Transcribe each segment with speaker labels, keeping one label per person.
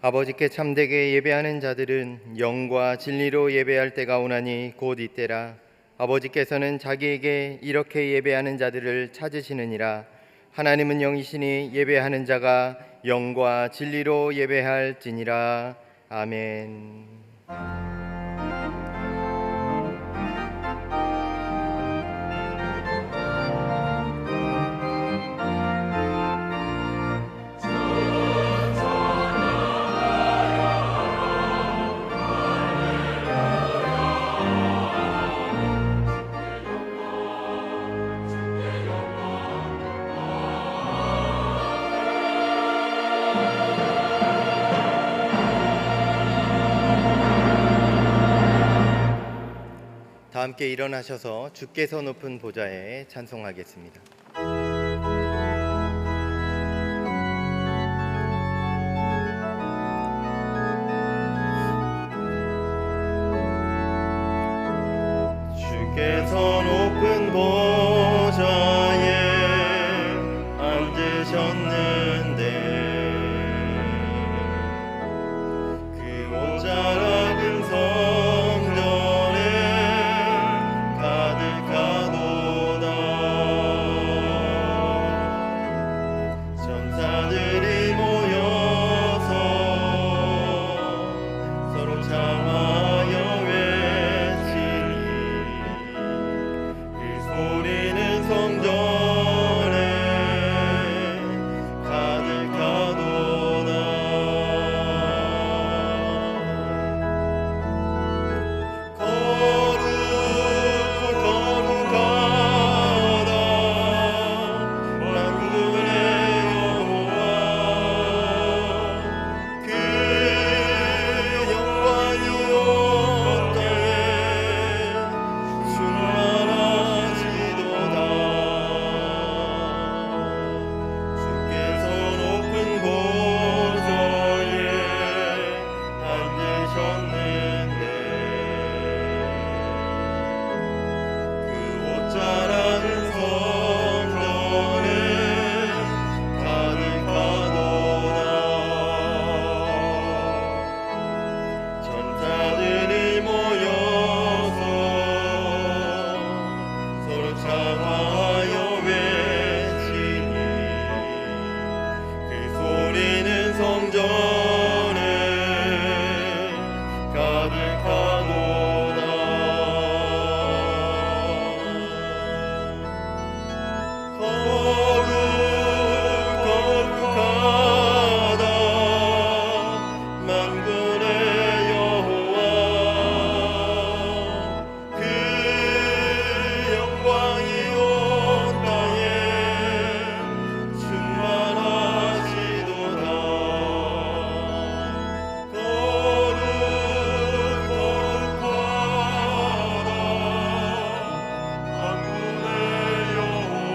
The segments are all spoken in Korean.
Speaker 1: 아버지께 참되게 예배하는 자들은 영과 진리로 예배할 때가 오나니 곧 이때라. 아버지께서는 자기에게 이렇게 예배하는 자들을 찾으시느니라. 하나님은 영이시니 예배하는 자가 영과 진리로 예배할지니라. 아멘. 다 함께 일어나셔서 주께서 높은 보좌에 찬송하겠습니다. 주께서 높은 보좌에 앉으셨는데 그 옷자락은 성전에 가득하도다. 천사들이 모여서 서로 창하여 외치니 그 소리는 성전에 가득하도다. 거룩하다 만군의 여호와, 그 영광이 온 땅에 충만하시도다. 주께서 높은 보좌에 앉으셨는데 그 옷자락은 성전에 가득하도다. 천사들이 모여서 서로 창하여 외치니 그 소리는 성전에 가득하도다. 거룩하다 만군의 여호와, 그 영광이 온 땅에 충만하시도다. 거룩하다 만군의 여호와,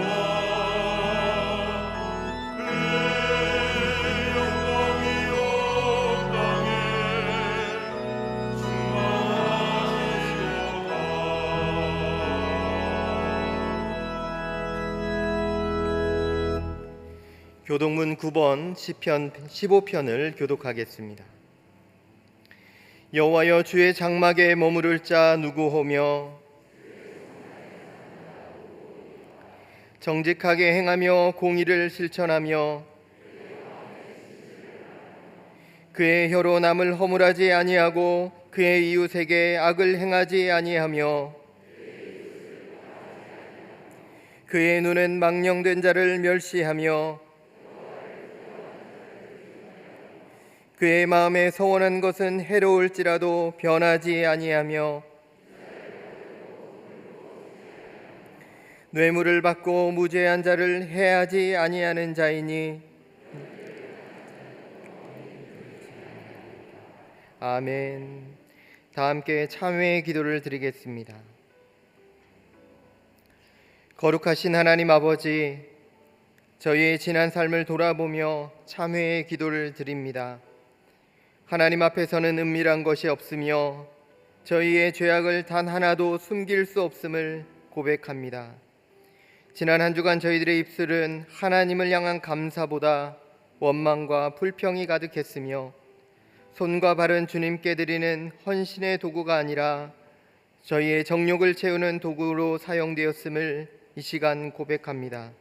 Speaker 1: 그 영광이 온 땅에 충만하시도다. 교독문 9번 시편 15편을 교독하겠습니다. 여호와여, 주의 장막에 머무를 자 누구호며 정직하게 행하며 공의를 실천하며 그의 혀로 남을 허물하지 아니하고 그의 이웃에게 악을 행하지 아니하며 그의 눈은 망령된 자를 멸시하며 그의 마음에 서원한 것은 해로울지라도 변하지 아니하며 뇌물을 받고 무죄한 자를 해하지 아니하는 자이니. 아멘. 다 함께 참회의 기도를 드리겠습니다. 거룩하신 하나님 아버지, 저희의 지난 삶을 돌아보며 참회의 기도를 드립니다. 하나님 앞에서는 은밀한 것이 없으며 저희의 죄악을 단 하나도 숨길 수 없음을 고백합니다. 지난 한 주간 저희들의 입술은 하나님을 향한 감사보다 원망과 불평이 가득했으며 손과 발은 주님께 드리는 헌신의 도구가 아니라 저희의 정욕을 채우는 도구로 사용되었음을 이 시간 고백합니다.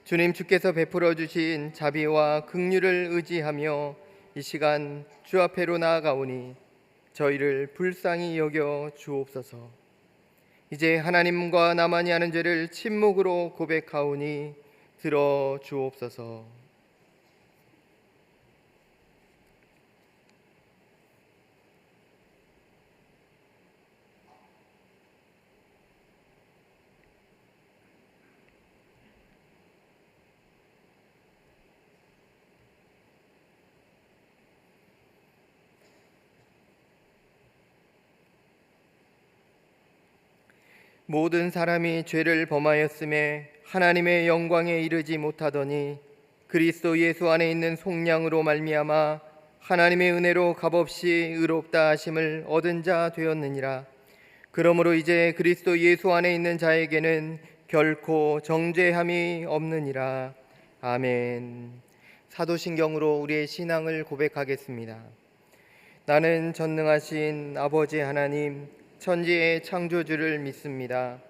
Speaker 1: 주님, 주께서 베풀어 주신 자비와 긍휼을 의지하며 이 시간 주 앞에로 나아가오니 저희를 불쌍히 여겨 주옵소서. 이제 하나님과 나만이 아는 죄를 침묵으로 고백하오니 들어 주옵소서. 모든 사람이 죄를 범하였음에 하나님의 영광에 이르지 못하더니 그리스도 예수 안에 있는 속량으로 말미암아 하나님의 은혜로 값없이 의롭다 하심을 얻은 자 되었느니라. 그러므로 이제 그리스도 예수 안에 있는 자에게는 결코 정죄함이 없느니라. 아멘. 사도신경으로 우리의 신앙을 고백하겠습니다. 나는 전능하신 아버지 하나님, 천지의 창조주를 믿습니다.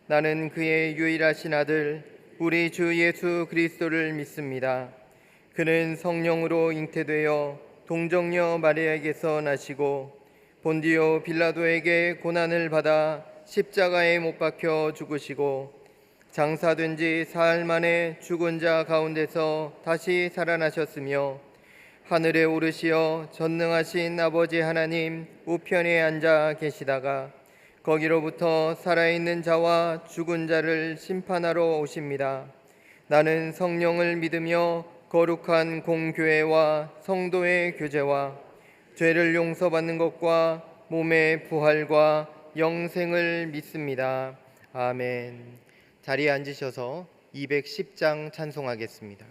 Speaker 1: 나는 그의 유일하신 아들 우리 주 예수 그리스도를 믿습니다. 그는 성령으로 잉태되어 동정녀 마리아에게서 나시고 본디오 빌라도에게 고난을 받아 십자가에 못 박혀 죽으시고 장사된 지 사흘 만에 죽은 자 가운데서 다시 살아나셨으며 하늘에 오르시어 전능하신 아버지 하나님 우편에 앉아 계시다가 거기로부터 살아있는 자와 죽은 자를 심판하러 오십니다. 나는 성령을 믿으며 거룩한 공교회와 성도의 교제와 죄를 용서받는 것과 몸의 부활과 영생을 믿습니다. 아멘. 자리에 앉으셔서 210장 찬송하겠습니다.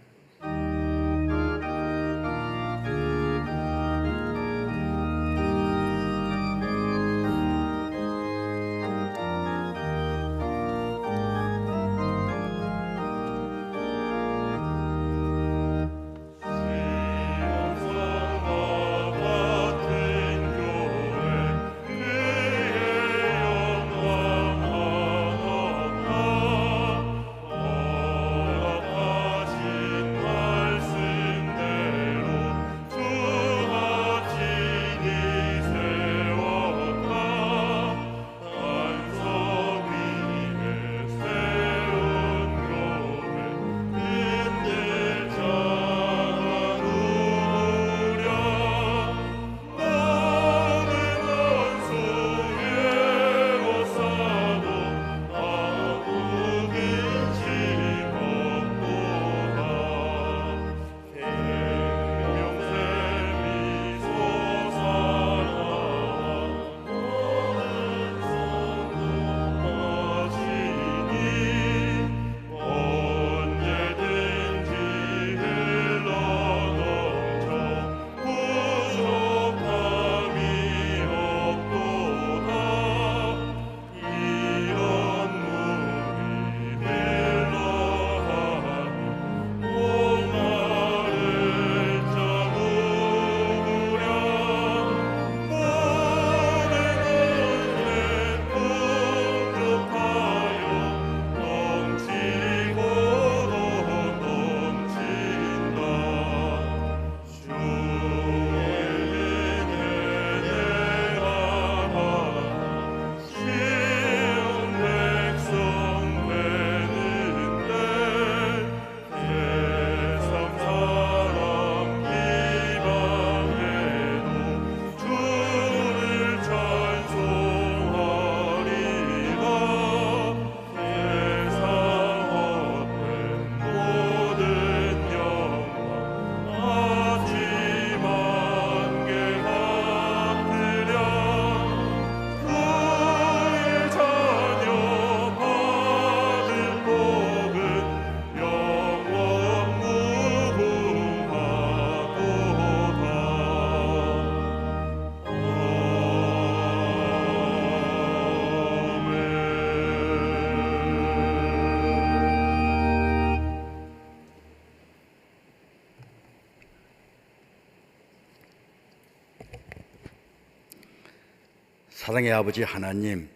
Speaker 2: 사랑의 아버지 하나님,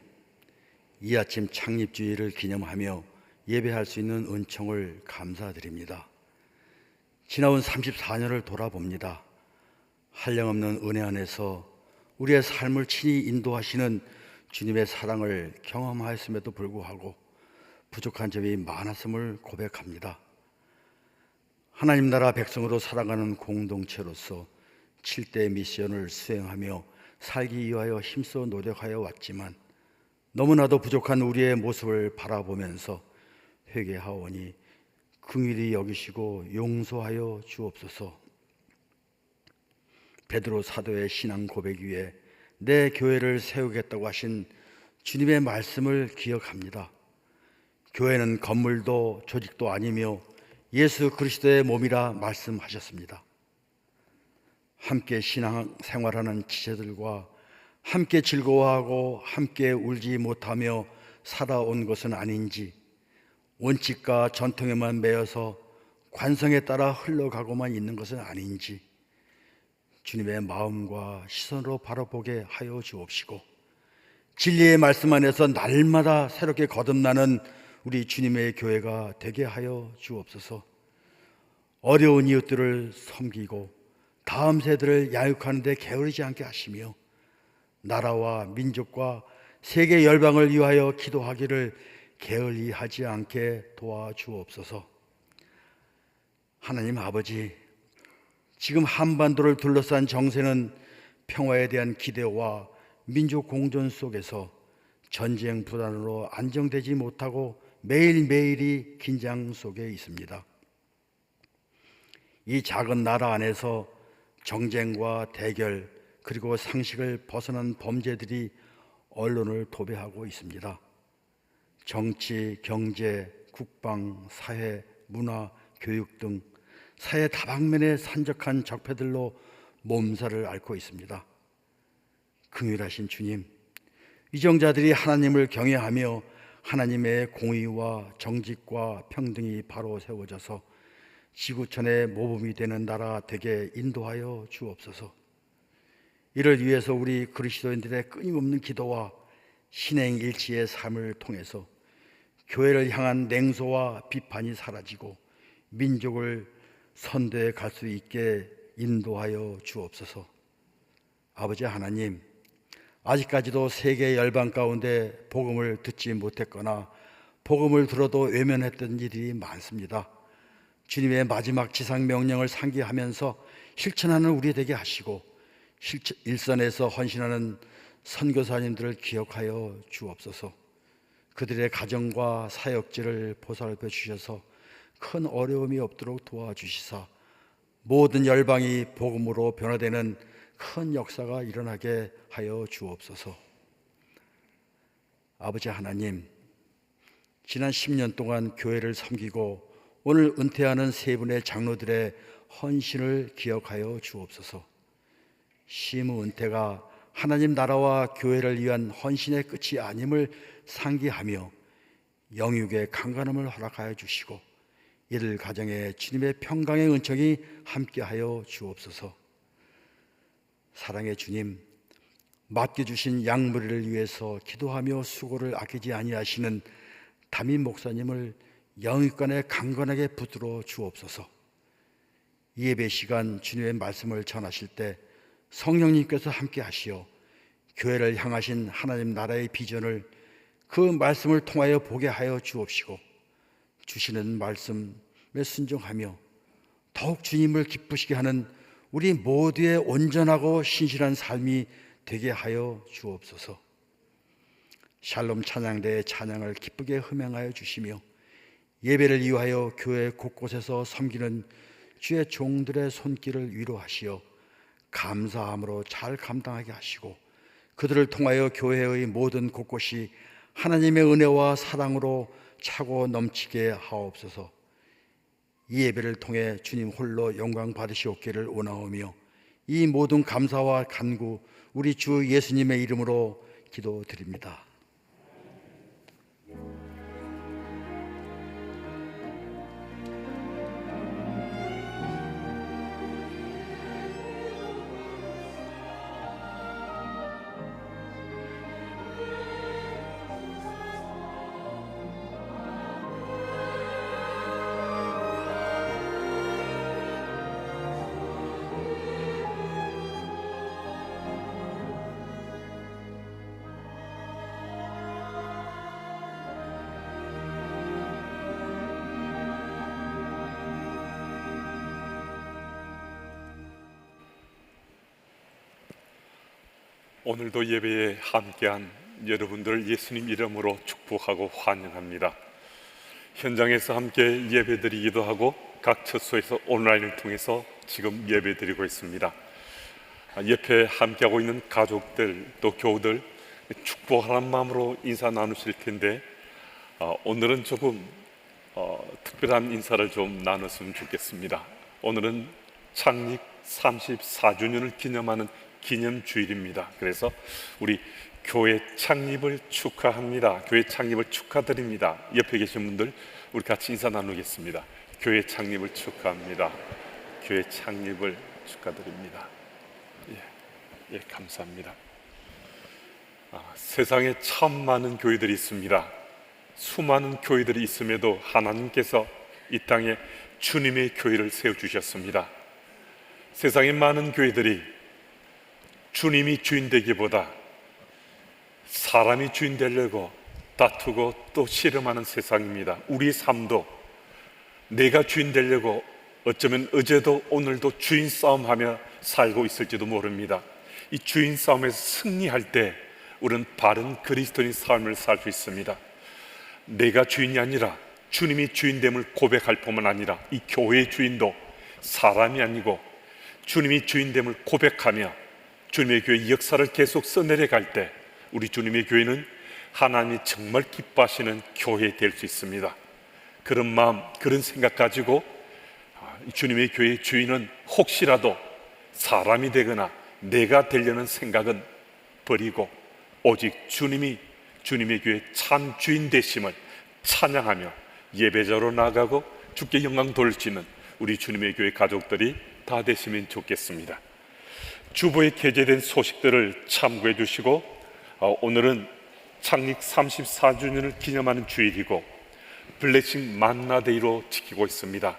Speaker 2: 이 아침 창립주의를 기념하며 예배할 수 있는 은총을 감사드립니다. 지나온 34년을 돌아봅니다. 한량없는 은혜 안에서 우리의 삶을 친히 인도하시는 주님의 사랑을 경험하였음에도 불구하고 부족한 점이 많았음을 고백합니다. 하나님 나라 백성으로 살아가는 공동체로서 7대 미션을 수행하며 살기 위하여 힘써 노력하여 왔지만 너무나도 부족한 우리의 모습을 바라보면서 회개하오니 긍휼히 여기시고 용서하여 주옵소서. 베드로 사도의 신앙 고백 위에 내 교회를 세우겠다고 하신 주님의 말씀을 기억합니다. 교회는 건물도 조직도 아니며 예수 그리스도의 몸이라 말씀하셨습니다. 함께 신앙 생활하는 지체들과 함께 즐거워하고 함께 울지 못하며 살아온 것은 아닌지, 원칙과 전통에만 매여서 관성에 따라 흘러가고만 있는 것은 아닌지 주님의 마음과 시선으로 바라보게 하여 주옵시고, 진리의 말씀 안에서 날마다 새롭게 거듭나는 우리 주님의 교회가 되게 하여 주옵소서. 어려운 이웃들을 섬기고 다음 세대를 양육하는 데 게으르지 않게 하시며 나라와 민족과 세계 열방을 위하여 기도하기를 게을리 하지 않게 도와주옵소서. 하나님 아버지, 지금 한반도를 둘러싼 정세는 평화에 대한 기대와 민족 공존 속에서 전쟁 불안으로 안정되지 못하고 매일매일이 긴장 속에 있습니다. 이 작은 나라 안에서 정쟁과 대결 그리고 상식을 벗어난 범죄들이 언론을 도배하고 있습니다. 정치, 경제, 국방, 사회, 문화, 교육 등 사회 다방면에 산적한 적폐들로 몸살을 앓고 있습니다. 긍휼하신 주님, 위정자들이 하나님을 경외하며 하나님의 공의와 정직과 평등이 바로 세워져서 지구촌의 모범이 되는 나라 되게 인도하여 주옵소서. 이를 위해서 우리 그리스도인들의 끊임없는 기도와 신행일치의 삶을 통해서 교회를 향한 냉소와 비판이 사라지고 민족을 선대해 갈 수 있게 인도하여 주옵소서. 아버지 하나님, 아직까지도 세계 열방 가운데 복음을 듣지 못했거나 복음을 들어도 외면했던 일이 많습니다. 주님의 마지막 지상 명령을 상기하면서 실천하는 우리 되게 하시고 일선에서 헌신하는 선교사님들을 기억하여 주옵소서. 그들의 가정과 사역지를 보살펴 주셔서 큰 어려움이 없도록 도와주시사 모든 열방이 복음으로 변화되는 큰 역사가 일어나게 하여 주옵소서. 아버지 하나님, 지난 10년 동안 교회를 섬기고 오늘 은퇴하는 세 분의 장로들의 헌신을 기억하여 주옵소서. 시무 은퇴가 하나님 나라와 교회를 위한 헌신의 끝이 아님을 상기하며 영육의 강건함을 허락하여 주시고 이들 가정에 주님의 평강의 은총이 함께하여 주옵소서. 사랑의 주님, 맡겨주신 양무리를 위해서 기도하며 수고를 아끼지 아니하시는 담임 목사님을 영육간에 강건하게 붙들어 주옵소서. 예배 시간 주님의 말씀을 전하실 때 성령님께서 함께 하시어 교회를 향하신 하나님 나라의 비전을 그 말씀을 통하여 보게 하여 주옵시고 주시는 말씀에 순종하며 더욱 주님을 기쁘시게 하는 우리 모두의 온전하고 신실한 삶이 되게 하여 주옵소서. 샬롬 찬양대의 찬양을 기쁘게 흠양하여 주시며 예배를 위하여 교회 곳곳에서 섬기는 주의 종들의 손길을 위로하시어 감사함으로 잘 감당하게 하시고 그들을 통하여 교회의 모든 곳곳이 하나님의 은혜와 사랑으로 차고 넘치게 하옵소서. 이 예배를 통해 주님 홀로 영광 받으시옵기를 원하오며 이 모든 감사와 간구 우리 주 예수님의 이름으로 기도드립니다.
Speaker 3: 오늘도 예배에 함께한 여러분들 예수님 이름으로 축복하고 환영합니다. 현장에서 함께 예배드리기도 하고 각 처소에서 온라인을 통해서 지금 예배드리고 있습니다. 옆에 함께하고 있는 가족들 또 교우들 축복하는 마음으로 인사 나누실 텐데 오늘은 조금 특별한 인사를 좀 나눴으면 좋겠습니다. 오늘은 창립 34주년을 기념하는 기념주일입니다. 그래서 우리 교회 창립을 축하합니다. 교회 창립을 축하드립니다. 옆에 계신 분들 우리 같이 인사 나누겠습니다. 교회 창립을 축하합니다. 교회 창립을 축하드립니다. 예, 감사합니다. 세상에 참 많은 교회들이 있습니다. 수많은 교회들이 있음에도 하나님께서 이 땅에 주님의 교회를 세워주셨습니다. 세상에 많은 교회들이 주님이 주인 되기보다 사람이 주인 되려고 다투고 또 씨름하는 세상입니다. 우리 삶도 내가 주인 되려고 어쩌면 어제도 오늘도 주인 싸움하며 살고 있을지도 모릅니다. 이 주인 싸움에서 승리할 때 우리는 바른 그리스도인 삶을 살 수 있습니다. 내가 주인이 아니라 주님이 주인됨을 고백할 뿐만 아니라 이 교회의 주인도 사람이 아니고 주님이 주인됨을 고백하며 주님의 교회 역사를 계속 써내려갈 때 우리 주님의 교회는 하나님이 정말 기뻐하시는 교회 될 수 있습니다. 그런 마음, 그런 생각 가지고 주님의 교회의 주인은 혹시라도 사람이 되거나 내가 되려는 생각은 버리고 오직 주님이 주님의 교회 참 주인 되심을 찬양하며 예배자로 나아가고 주께 영광 돌리는 우리 주님의 교회 가족들이 다 되시면 좋겠습니다. 주보에 게재된 소식들을 참고해 주시고 오늘은 창립 34주년을 기념하는 주일이고 블레싱 만나데이로 지키고 있습니다.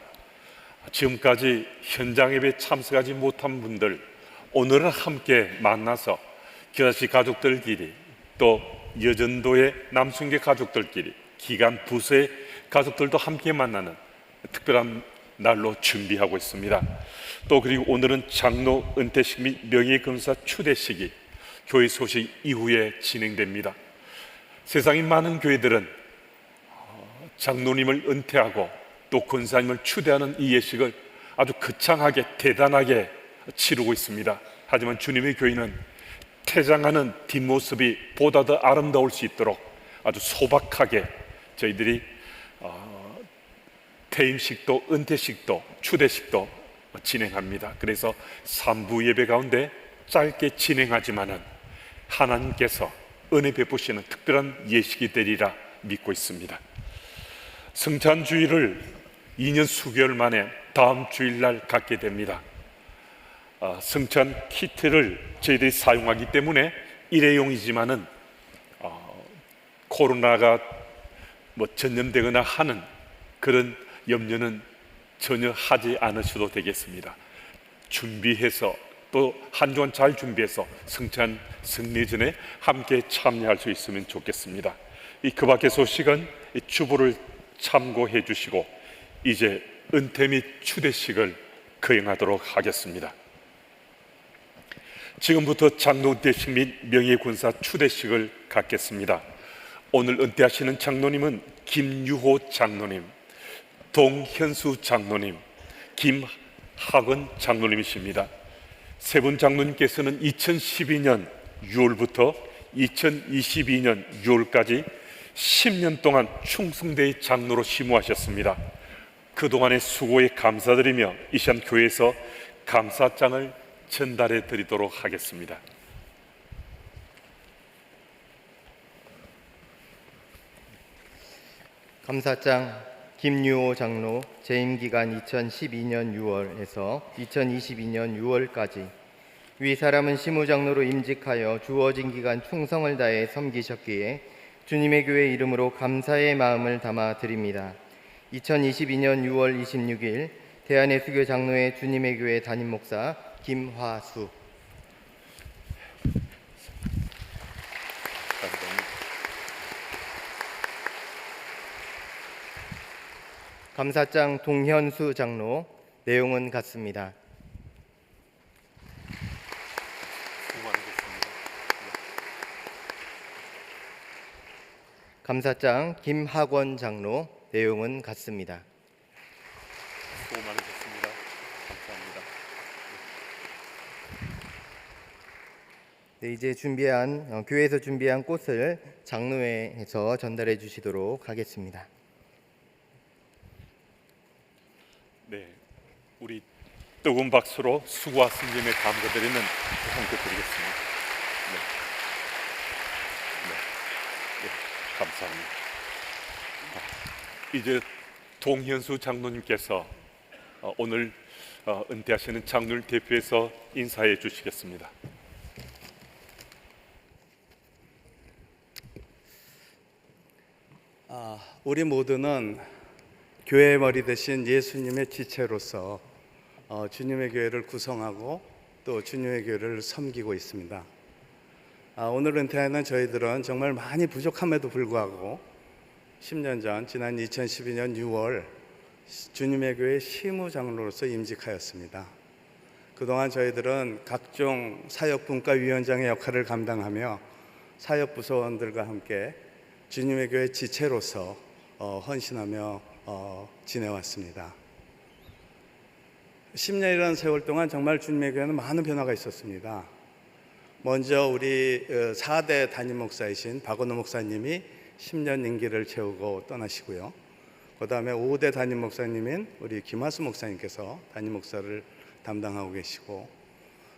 Speaker 3: 지금까지 현장 예배에 참석하지 못한 분들 오늘은 함께 만나서 기다시 가족들끼리 또 여전도의 남순계 가족들끼리 기간 부서의 가족들도 함께 만나는 특별한 날로 준비하고 있습니다. 또 그리고 오늘은 장로 은퇴식 및 명예검사 추대식이 교회 소식 이후에 진행됩니다. 세상의 많은 교회들은 장로님을 은퇴하고 또 권사님을 추대하는 이 예식을 아주 거창하게 대단하게 치르고 있습니다. 하지만 주님의 교회는 퇴장하는 뒷모습이 보다 더 아름다울 수 있도록 아주 소박하게 저희들이 퇴임식도 은퇴식도 추대식도 진행합니다. 그래서 3부 예배 가운데 짧게 진행하지만은 하나님께서 은혜 베푸시는 특별한 예식이 되리라 믿고 있습니다. 성찬주일을 2년 수개월 만에 다음 주일날 갖게 됩니다. 성찬 키트를 저희들이 사용하기 때문에 일회용이지만은 코로나가 전염되거나 하는 그런 염려는 전혀 하지 않으셔도 되겠습니다. 준비해서 또 한 주간 잘 준비해서 성찬 승리 전에 함께 참여할 수 있으면 좋겠습니다. 그 밖의 소식은 이 주보를 참고해 주시고 이제 은퇴 및 추대식을 거행하도록 하겠습니다. 지금부터 장로 은퇴식 및 명예군사 추대식을 갖겠습니다. 오늘 은퇴하시는 장로님은 김유호 장로님, 동현수 장로님, 김학은 장로님이십니다. 세 분 장로님께서는 2012년 6월부터 2022년 6월까지 10년 동안 충성대의 장로로 심우하셨습니다. 그동안의 수고에 감사드리며 이 시간 교회에서 감사장을 전달해 드리도록 하겠습니다.
Speaker 1: 감사장 김유호 장로 재임 기간 2012년 6월에서 2022년 6월까지 위 사람은 시무장로로 임직하여 주어진 기간 충성을 다해 섬기셨기에 주님의 교회 이름으로 감사의 마음을 담아 드립니다. 2022년 6월 26일 대한의 수교 장로회 주님의 교회 담임 목사 김화수. 감사장 동현수 장로. 내용은 같습니다.
Speaker 3: 수고 많으셨습니다.
Speaker 1: 감사장 김학원 장로, 내용은 같습니다.
Speaker 3: 수고 많으셨습니다. 감사합니다.
Speaker 1: 네, 이제 교회에서 준비한 꽃을 장로회에서 전달해 주시도록 하겠습니다.
Speaker 3: 네, 우리 뜨거운 박수로 수고와 승진에 감사드리는 함께 드리겠습니다. 네. 네, 감사합니다. 이제 동현수 장로님께서 오늘 은퇴하시는 장로를 대표해서 인사해 주시겠습니다.
Speaker 4: 우리 모두는 교회의 머리 대신 예수님의 지체로서 주님의 교회를 구성하고 또 주님의 교회를 섬기고 있습니다. 오늘 은퇴하는 저희들은 정말 많이 부족함에도 불구하고 10년 전 지난 2012년 6월 주님의 교회 시무장로로서 임직하였습니다. 그동안 저희들은 각종 사역분과위원장의 역할을 감당하며 사역부서원들과 함께 주님의 교회 지체로서 헌신하며 지내왔습니다. 10년이라는 세월 동안 정말 주님의 교회는 많은 변화가 있었습니다. 먼저 우리 4대 담임 목사이신 박원호 목사님이 10년 임기를 채우고 떠나시고요. 그 다음에 5대 담임 목사님인 우리 김하수 목사님께서 담임 목사를 담당하고 계시고,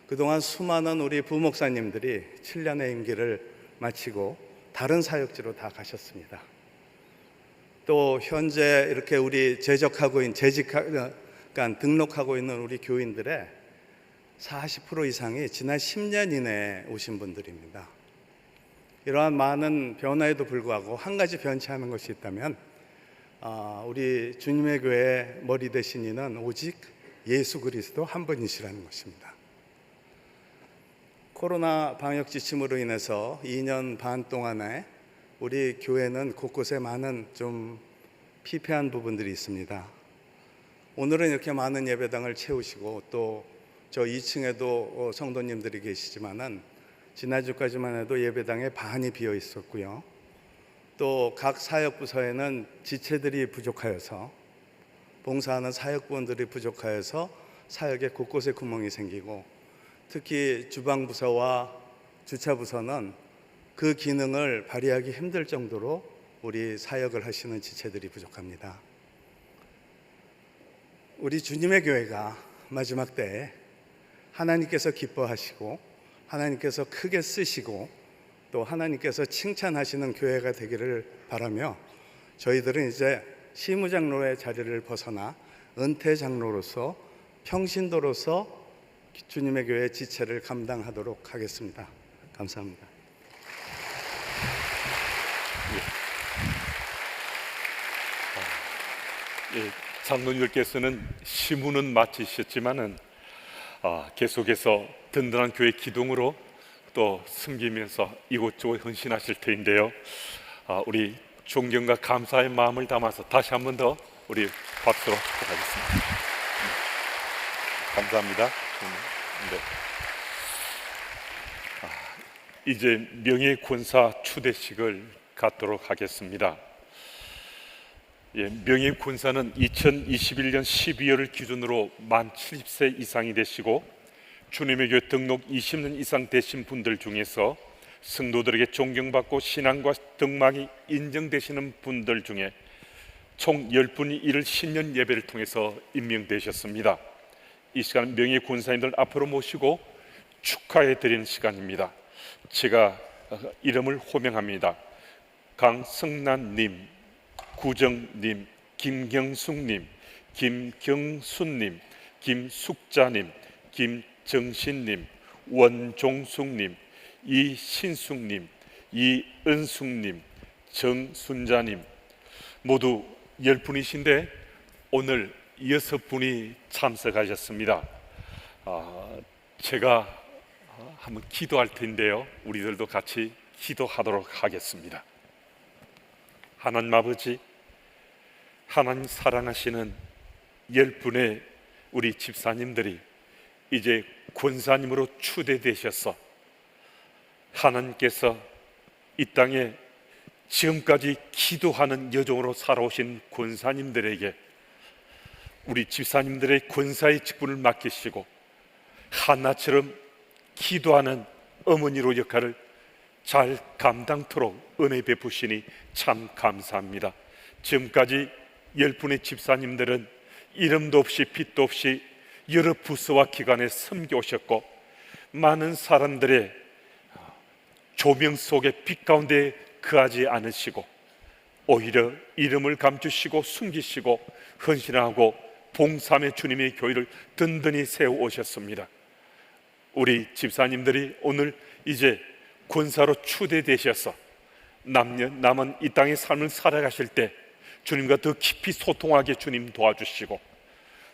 Speaker 4: 그동안 수많은 우리 부목사님들이 7년의 임기를 마치고 다른 사역지로 다 가셨습니다. 또 현재 이렇게 우리 등록하고 있는 우리 교인들의 40% 이상이 지난 10년 이내에 오신 분들입니다. 이러한 많은 변화에도 불구하고 한 가지 변치 않은 것이 있다면 우리 주님의 교회의 머리 되신 이는 오직 예수 그리스도 한 분이시라는 것입니다. 코로나 방역 지침으로 인해서 2년 반 동안에 우리 교회는 곳곳에 많은 좀 피폐한 부분들이 있습니다. 오늘은 이렇게 많은 예배당을 채우시고 또 저 2층에도 성도님들이 계시지만은 지난주까지만 해도 예배당에 반이 비어 있었고요. 또 각 사역부서에는 지체들이 부족하여서, 봉사하는 사역부원들이 부족하여서 사역에 곳곳에 구멍이 생기고, 특히 주방부서와 주차부서는 그 기능을 발휘하기 힘들 정도로 우리 사역을 하시는 지체들이 부족합니다. 우리 주님의 교회가 마지막 때에 하나님께서 기뻐하시고 하나님께서 크게 쓰시고 또 하나님께서 칭찬하시는 교회가 되기를 바라며, 저희들은 이제 시무장로의 자리를 벗어나 은퇴장로로서 평신도로서 주님의 교회 지체를 감당하도록 하겠습니다. 감사합니다.
Speaker 3: 장로님께서는 시무는 마치셨지만은 계속해서 든든한 교회 기둥으로 또 섬기면서 이곳저곳 헌신하실 터인데요. 우리 존경과 감사의 마음을 담아서 다시 한 번 더 우리 박수로 축복하겠습니다. 감사합니다. 네. 이제 명예권사 추대식을 갖도록 하겠습니다. 명예권사는 2021년 12월을 기준으로 만 70세 이상이 되시고 주님의 교회 등록 20년 이상 되신 분들 중에서 성도들에게 존경받고 신앙과 덕망이 인정되시는 분들 중에 총 10분이 이를 신년 예배를 통해서 임명되셨습니다. 이 시간 명예권사님들 앞으로 모시고 축하해 드리는 시간입니다. 제가 이름을 호명합니다. 강성란님, 구정님, 김경숙님, 김경순님, 김숙자님, 김정신님, 원종숙님, 이신숙님, 이은숙님, 정순자님, 모두 10분이신데 오늘 6분이 참석하셨습니다. 제가 한번 기도할 텐데요, 우리들도 같이 기도하도록 하겠습니다. 하나님 아버지, 하나님 사랑하시는 10분의 우리 집사님들이 이제 권사님으로 추대되셔서 하나님께서 이 땅에 지금까지 기도하는 여종으로 살아오신 권사님들에게 우리 집사님들의 권사의 직분을 맡기시고 한나처럼 기도하는 어머니로 역할을 잘 감당토록 은혜 베푸시니 참 감사합니다. 지금까지 10분의 집사님들은 이름도 없이 빛도 없이 여러 부서와 기관에 섬겨오셨고 많은 사람들의 조명 속에 빛 가운데 거하지 않으시고 오히려 이름을 감추시고 숨기시고 헌신하고 봉사함의 주님의 교회를 든든히 세워오셨습니다. 우리 집사님들이 오늘 이제 권사로 추대되셔서 남은 이 땅의 삶을 살아가실 때 주님과 더 깊이 소통하게 주님 도와주시고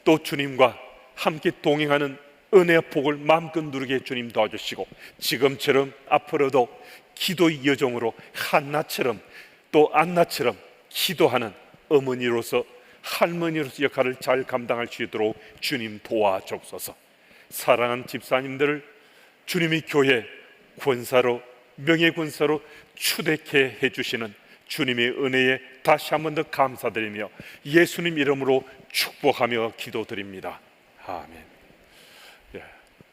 Speaker 3: 또 주님과 함께 동행하는 은혜와 복을 마음껏 누리게 주님 도와주시고 지금처럼 앞으로도 기도의 여종으로 한나처럼 또 안나처럼 기도하는 어머니로서 할머니로서 역할을 잘 감당할 수 있도록 주님 도와주옵소서. 사랑하는 집사님들을 주님의 교회 권사로 명예권사로 추대케 해주시는 주님의 은혜에 다시 한 번 더 감사드리며 예수님 이름으로 축복하며 기도드립니다. 아멘.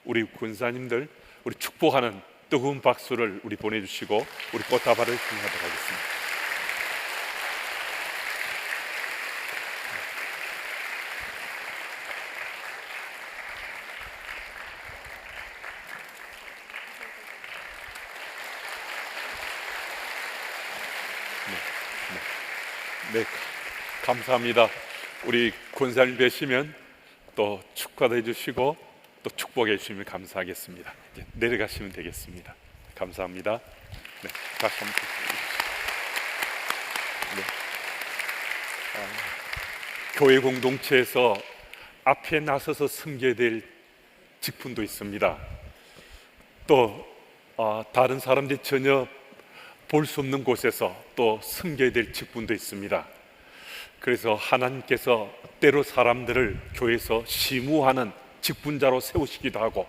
Speaker 3: 우리 권사님들 우리 축복하는 뜨거운 박수를 우리 보내주시고 우리 꽃다발을 기념하도록 하겠습니다. 네, 감사합니다. 우리 권사님 뵈시면 또 축하도 해주시고 또 축복해 주시면 감사하겠습니다. 이제 내려가시면 되겠습니다. 감사합니다. 네, 다시 한번 네. 교회 공동체에서 앞에 나서서 섬겨야 될 직분도 있습니다. 또 다른 사람들이 전혀 볼 수 없는 곳에서 또 섬겨야 될 직분도 있습니다. 그래서 하나님께서 때로 사람들을 교회에서 심우하는 직분자로 세우시기도 하고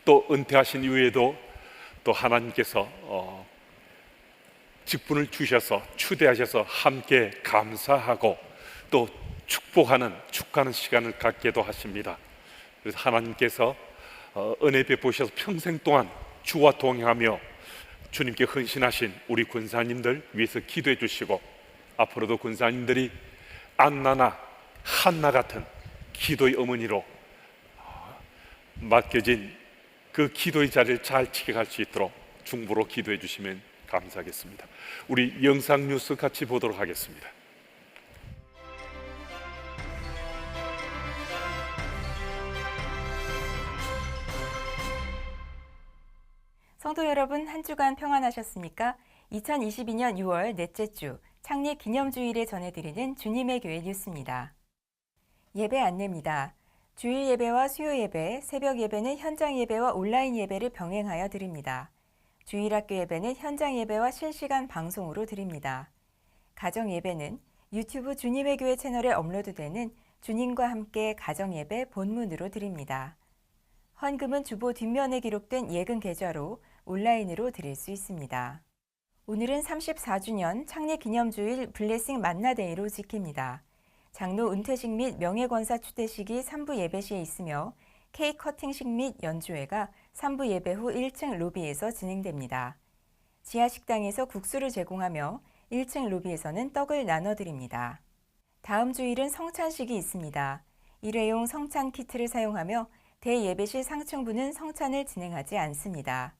Speaker 3: 또 은퇴하신 이후에도 또 하나님께서 직분을 주셔서 추대하셔서 함께 감사하고 또 축복하는 축하하는 시간을 갖게도 하십니다. 그래서 하나님께서 은혜 베푸셔서 평생 동안 주와 동행하며 주님께 헌신하신 우리 권사님들 위해서 기도해 주시고 앞으로도 권사님들이 안나나 한나 같은 기도의 어머니로 맡겨진 그 기도의 자리를 잘 지켜갈 수 있도록 중보로 기도해 주시면 감사하겠습니다. 우리 영상 뉴스 같이 보도록 하겠습니다.
Speaker 5: 성도 여러분, 한 주간 평안하셨습니까? 2022년 6월 넷째 주 창립 기념주일에 전해드리는 주님의 교회 뉴스입니다. 예배 안내입니다. 주일 예배와 수요 예배, 새벽 예배는 현장 예배와 온라인 예배를 병행하여 드립니다. 주일학교 예배는 현장 예배와 실시간 방송으로 드립니다. 가정 예배는 유튜브 주님의 교회 채널에 업로드되는 주님과 함께 가정 예배 본문으로 드립니다. 헌금은 주보 뒷면에 기록된 예금 계좌로 온라인으로 드릴 수 있습니다. 오늘은 34주년 창립 기념주일 블레싱 만나데이로 지킵니다. 장로 은퇴식 및 명예권사 추대식이 3부 예배 시에 있으며 케이크 커팅식 및 연주회가 3부 예배 후 1층 로비에서 진행됩니다. 지하 식당에서 국수를 제공하며 1층 로비에서는 떡을 나눠드립니다. 다음 주일은 성찬식이 있습니다. 일회용 성찬 키트를 사용하며 대예배실 상층부는 성찬을 진행하지 않습니다.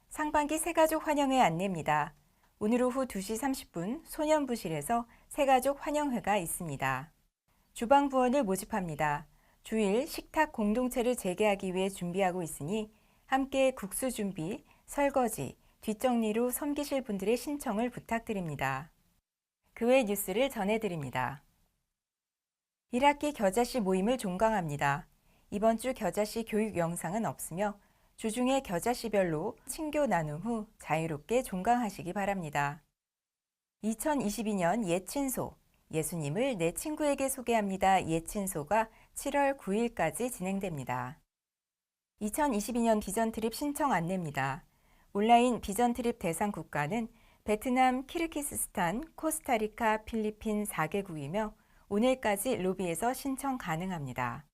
Speaker 5: 상반기 새가족 환영회 안내입니다. 오늘 오후 2시 30분 소년부실에서 새가족 환영회가 있습니다. 주방부원을 모집합니다. 주일 식탁 공동체를 재개하기 위해 준비하고 있으니 함께 국수 준비, 설거지, 뒷정리로 섬기실 분들의 신청을 부탁드립니다. 그 외 뉴스를 전해드립니다. 1학기 겨자씨 모임을 종강합니다. 이번 주 겨자씨 교육 영상은 없으며 주중에 겨자씨별로 친교 나눔 후 자유롭게 종강하시기 바랍니다. 2022년 예친소, 예수님을 내 친구에게 소개합니다. 예친소가 7월 9일까지 진행됩니다. 2022년 비전트립 신청 안내입니다. 온라인 비전트립 대상 국가는 베트남, 키르기스스탄, 코스타리카, 필리핀 4개국이며 오늘까지 로비에서 신청 가능합니다.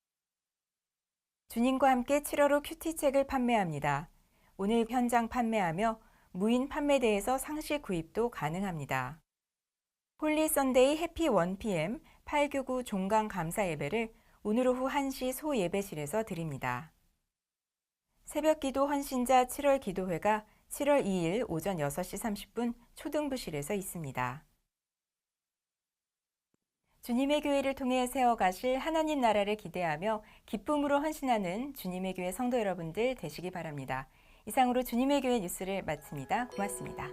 Speaker 5: 주님과 함께 7월호 큐티책을 판매합니다. 오늘 현장 판매하며 무인 판매대에서 상시 구입도 가능합니다. 홀리 선데이 해피 1pm 899 종강 감사 예배를 오늘 오후 1시 소 예배실에서 드립니다. 새벽 기도 헌신자 7월 기도회가 7월 2일 오전 6시 30분 초등부실에서 있습니다. 주님의 교회를 통해 세워가실 하나님 나라를 기대하며 기쁨으로 헌신하는 주님의 교회 성도 여러분들 되시기 바랍니다. 이상으로 주님의 교회 뉴스를 마칩니다. 고맙습니다.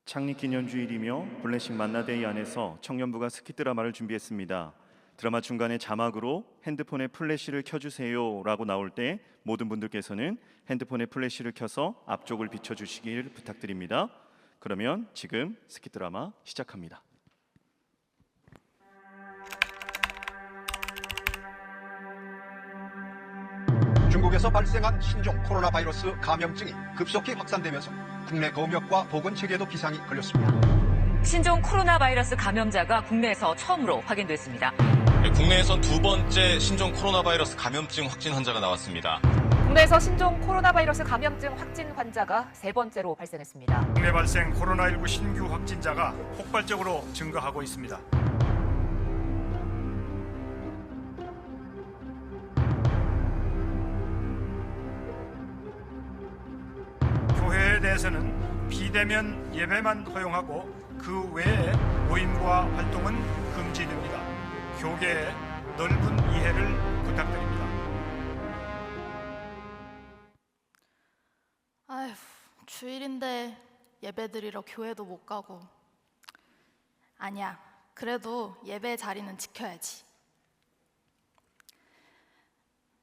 Speaker 6: 창립 기념주일이며 블레싱 만나데이 안에서 청년부가 스키 드라마를 준비했습니다. 드라마 중간에 자막으로 핸드폰에 플래시를 켜주세요 라고 나올 때 모든 분들께서는 핸드폰에 플래시를 켜서 앞쪽을 비춰주시길 부탁드립니다. 그러면 지금 스키 드라마 시작합니다.
Speaker 7: 중국에서 발생한 신종 코로나 바이러스 감염증이 급속히 확산되면서 국내 검역과 보건 체계도 비상이 걸렸습니다.
Speaker 8: 신종 코로나 바이러스 감염자가 국내에서 처음으로 확인됐습니다.
Speaker 9: 국내에선 두 번째 신종 코로나 바이러스 감염증 확진 환자가 나왔습니다.
Speaker 8: 국내에서 신종 코로나 바이러스 감염증 확진 환자가 세 번째로 발생했습니다.
Speaker 10: 국내 발생 코로나19 신규 확진자가 폭발적으로 증가하고 있습니다. 교회에 대해서는 비대면 예배만 허용하고 그 외에 모임과 활동은 금지됩니다. 교계의 넓은 이해를 부탁드립니다.
Speaker 11: 아휴, 주일인데 예배드리러 교회도 못 가고. 아니야, 그래도 예배 자리는 지켜야지.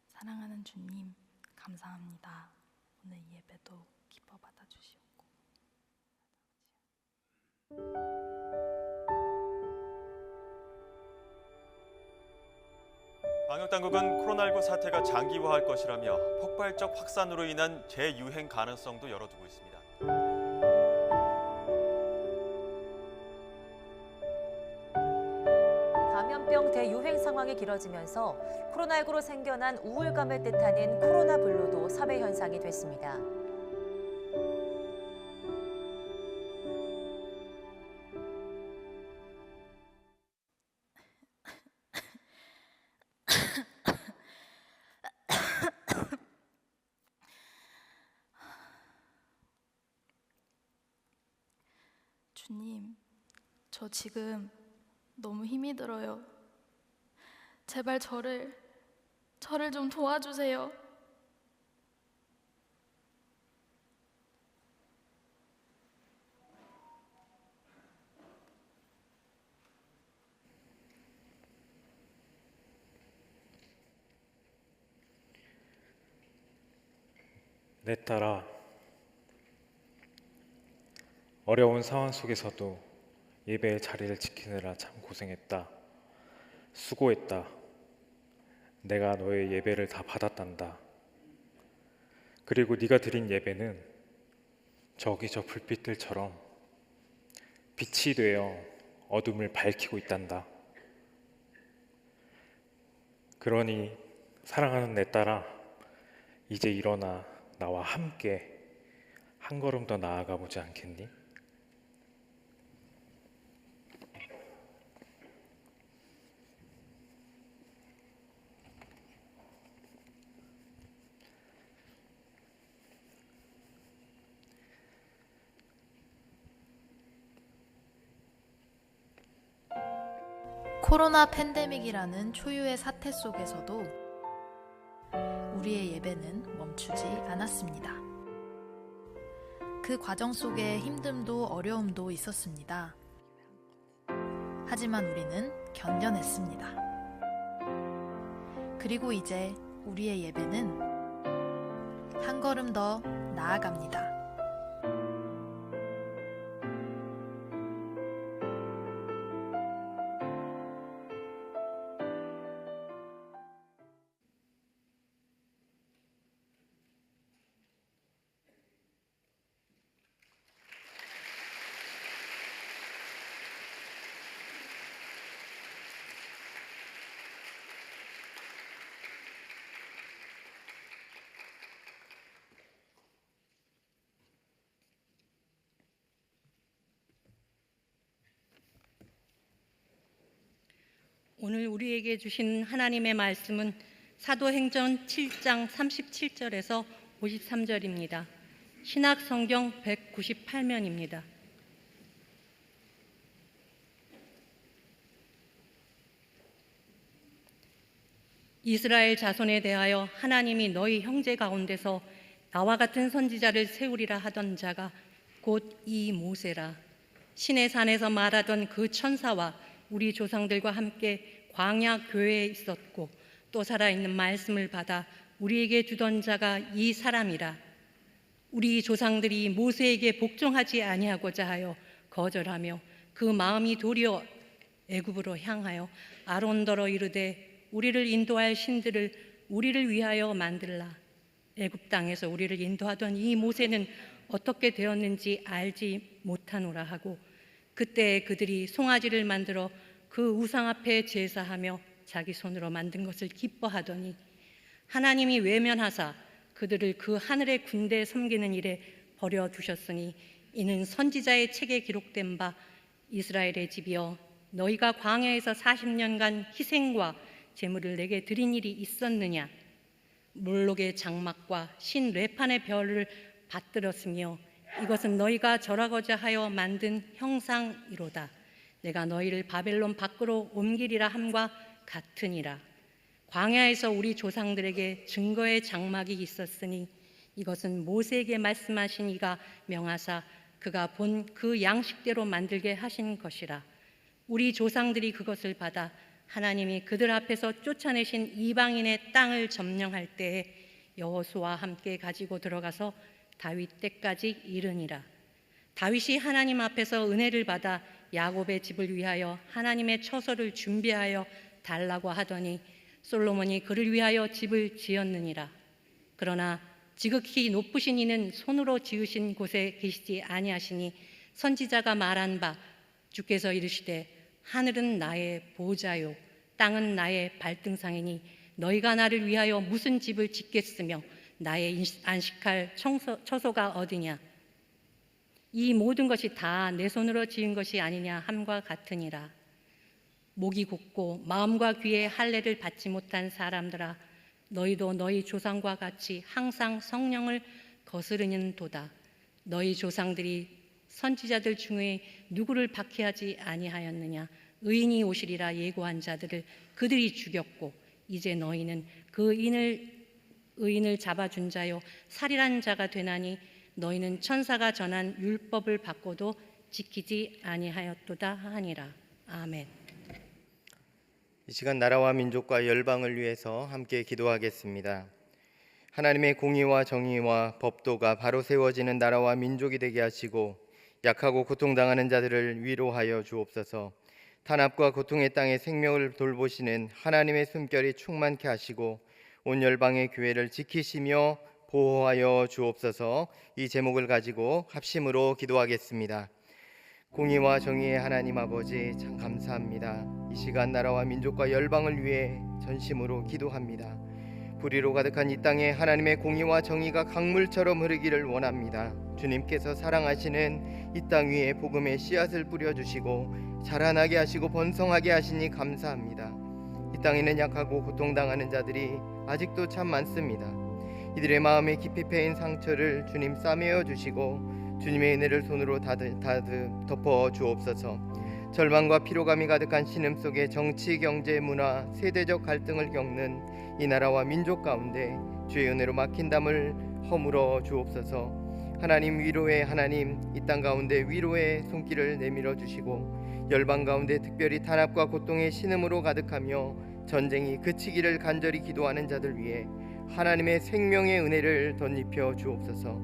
Speaker 11: 사랑하는 주님, 감사합니다. 오늘 예배도 기뻐 받아주시옵고.
Speaker 9: 방역당국은 코로나19 사태가 장기화할 것이라며 폭발적 확산으로 인한 재유행 가능성도 열어두고 있습니다.
Speaker 8: 감염병 대유행 상황이 길어지면서 코로나19로 생겨난 우울감을 뜻하는 코로나 블루도 사회 현상이 됐습니다.
Speaker 11: 주님, 저 지금 너무 힘이 들어요. 제발 저를 좀 도와주세요.
Speaker 12: 내 딸아, 어려운 상황 속에서도 예배의 자리를 지키느라 참 고생했다. 수고했다. 내가 너의 예배를 다 받았단다. 그리고 네가 드린 예배는 저기 저 불빛들처럼 빛이 되어 어둠을 밝히고 있단다. 그러니 사랑하는 내 딸아, 이제 일어나 나와 함께 한 걸음 더 나아가 보지 않겠니?
Speaker 11: 코로나 팬데믹이라는 초유의 사태 속에서도 우리의 예배는 멈추지 않았습니다. 그 과정 속에 힘듦도 어려움도 있었습니다. 하지만 우리는 견뎌냈습니다. 그리고 이제 우리의 예배는 한 걸음 더 나아갑니다.
Speaker 13: 오늘 우리에게 주신 하나님의 말씀은 사도행전 7장 37절에서 53절입니다. 신약 성경 198면입니다. 이스라엘 자손에 대하여 하나님이 너희 형제 가운데서 나와 같은 선지자를 세우리라 하던 자가 곧 이 모세라. 신의 산에서 말하던 그 천사와 우리 조상들과 함께 광야 교회에 있었고 또 살아있는 말씀을 받아 우리에게 주던 자가 이 사람이라. 우리 조상들이 모세에게 복종하지 아니하고자 하여 거절하며 그 마음이 도리어 애굽으로 향하여 아론더러 이르되 우리를 인도할 신들을 우리를 위하여 만들라. 애굽 땅에서 우리를 인도하던 이 모세는 어떻게 되었는지 알지 못하노라 하고 그때 그들이 송아지를 만들어 그 우상 앞에 제사하며 자기 손으로 만든 것을 기뻐하더니 하나님이 외면하사 그들을 그 하늘의 군대에 섬기는 일에 버려두셨으니 이는 선지자의 책에 기록된 바 이스라엘의 집이여 너희가 광야에서 40년간 희생과 제물을 내게 드린 일이 있었느냐. 몰록의 장막과 신 뢰판의 별을 받들었으며 이것은 너희가 절하고자 하여 만든 형상이로다. 내가 너희를 바벨론 밖으로 옮기리라 함과 같으니라. 광야에서 우리 조상들에게 증거의 장막이 있었으니 이것은 모세에게 말씀하신 이가 명하사 그가 본 그 양식대로 만들게 하신 것이라. 우리 조상들이 그것을 받아 하나님이 그들 앞에서 쫓아내신 이방인의 땅을 점령할 때에 여호수아와 함께 가지고 들어가서 다윗 때까지 이르니라. 다윗이 하나님 앞에서 은혜를 받아 야곱의 집을 위하여 하나님의 처소를 준비하여 달라고 하더니 솔로몬이 그를 위하여 집을 지었느니라. 그러나 지극히 높으신 이는 손으로 지으신 곳에 계시지 아니하시니 선지자가 말한 바 주께서 이르시되 하늘은 나의 보좌요 땅은 나의 발등상이니 너희가 나를 위하여 무슨 집을 짓겠으며 나의 안식할 처소가 어디냐. 이 모든 것이 다 내 손으로 지은 것이 아니냐 함과 같으니라. 목이 굳고 마음과 귀에 할례를 받지 못한 사람들아 너희도 너희 조상과 같이 항상 성령을 거스르는 도다. 너희 조상들이 선지자들 중에 누구를 박해하지 아니하였느냐. 의인이 오시리라 예고한 자들을 그들이 죽였고 이제 너희는 그 의인을 잡아준 자요 살인한 자가 되나니 너희는 천사가 전한 율법을 받고도 지키지 아니하였도다 하니라. 아멘.
Speaker 1: 이 시간 나라와 민족과 열방을 위해서 함께 기도하겠습니다. 하나님의 공의와 정의와 법도가 바로 세워지는 나라와 민족이 되게 하시고 약하고 고통당하는 자들을 위로하여 주옵소서. 탄압과 고통의 땅에 생명을 돌보시는 하나님의 숨결이 충만케 하시고 온 열방의 교회를 지키시며 보호하여 주옵소서. 이 제목을 가지고 합심으로 기도하겠습니다. 공의와 정의의 하나님 아버지 참 감사합니다. 이 시간 나라와 민족과 열방을 위해 전심으로 기도합니다. 불의로 가득한 이 땅에 하나님의 공의와 정의가 강물처럼 흐르기를 원합니다. 주님께서 사랑하시는 이 땅 위에 복음의 씨앗을 뿌려주시고 자라나게 하시고 번성하게 하시니 감사합니다. 이 땅에는 약하고 고통당하는 자들이 아직도 참 많습니다. 이들의 마음에 깊이 패인 상처를 주님 싸매어 주시고 주님의 은혜를 손으로 다듬 덮어 주옵소서. 절망과 피로감이 가득한 신음 속에 정치, 경제, 문화, 세대적 갈등을 겪는 이 나라와 민족 가운데 주의 은혜로 막힌 담을 허물어 주옵소서. 하나님 위로의 하나님, 이 땅 가운데 위로의 손길을 내밀어 주시고 열방 가운데 특별히 탄압과 고통의 신음으로 가득하며 전쟁이 그치기를 간절히 기도하는 자들 위해 하나님의 생명의 은혜를 덧입혀 주옵소서.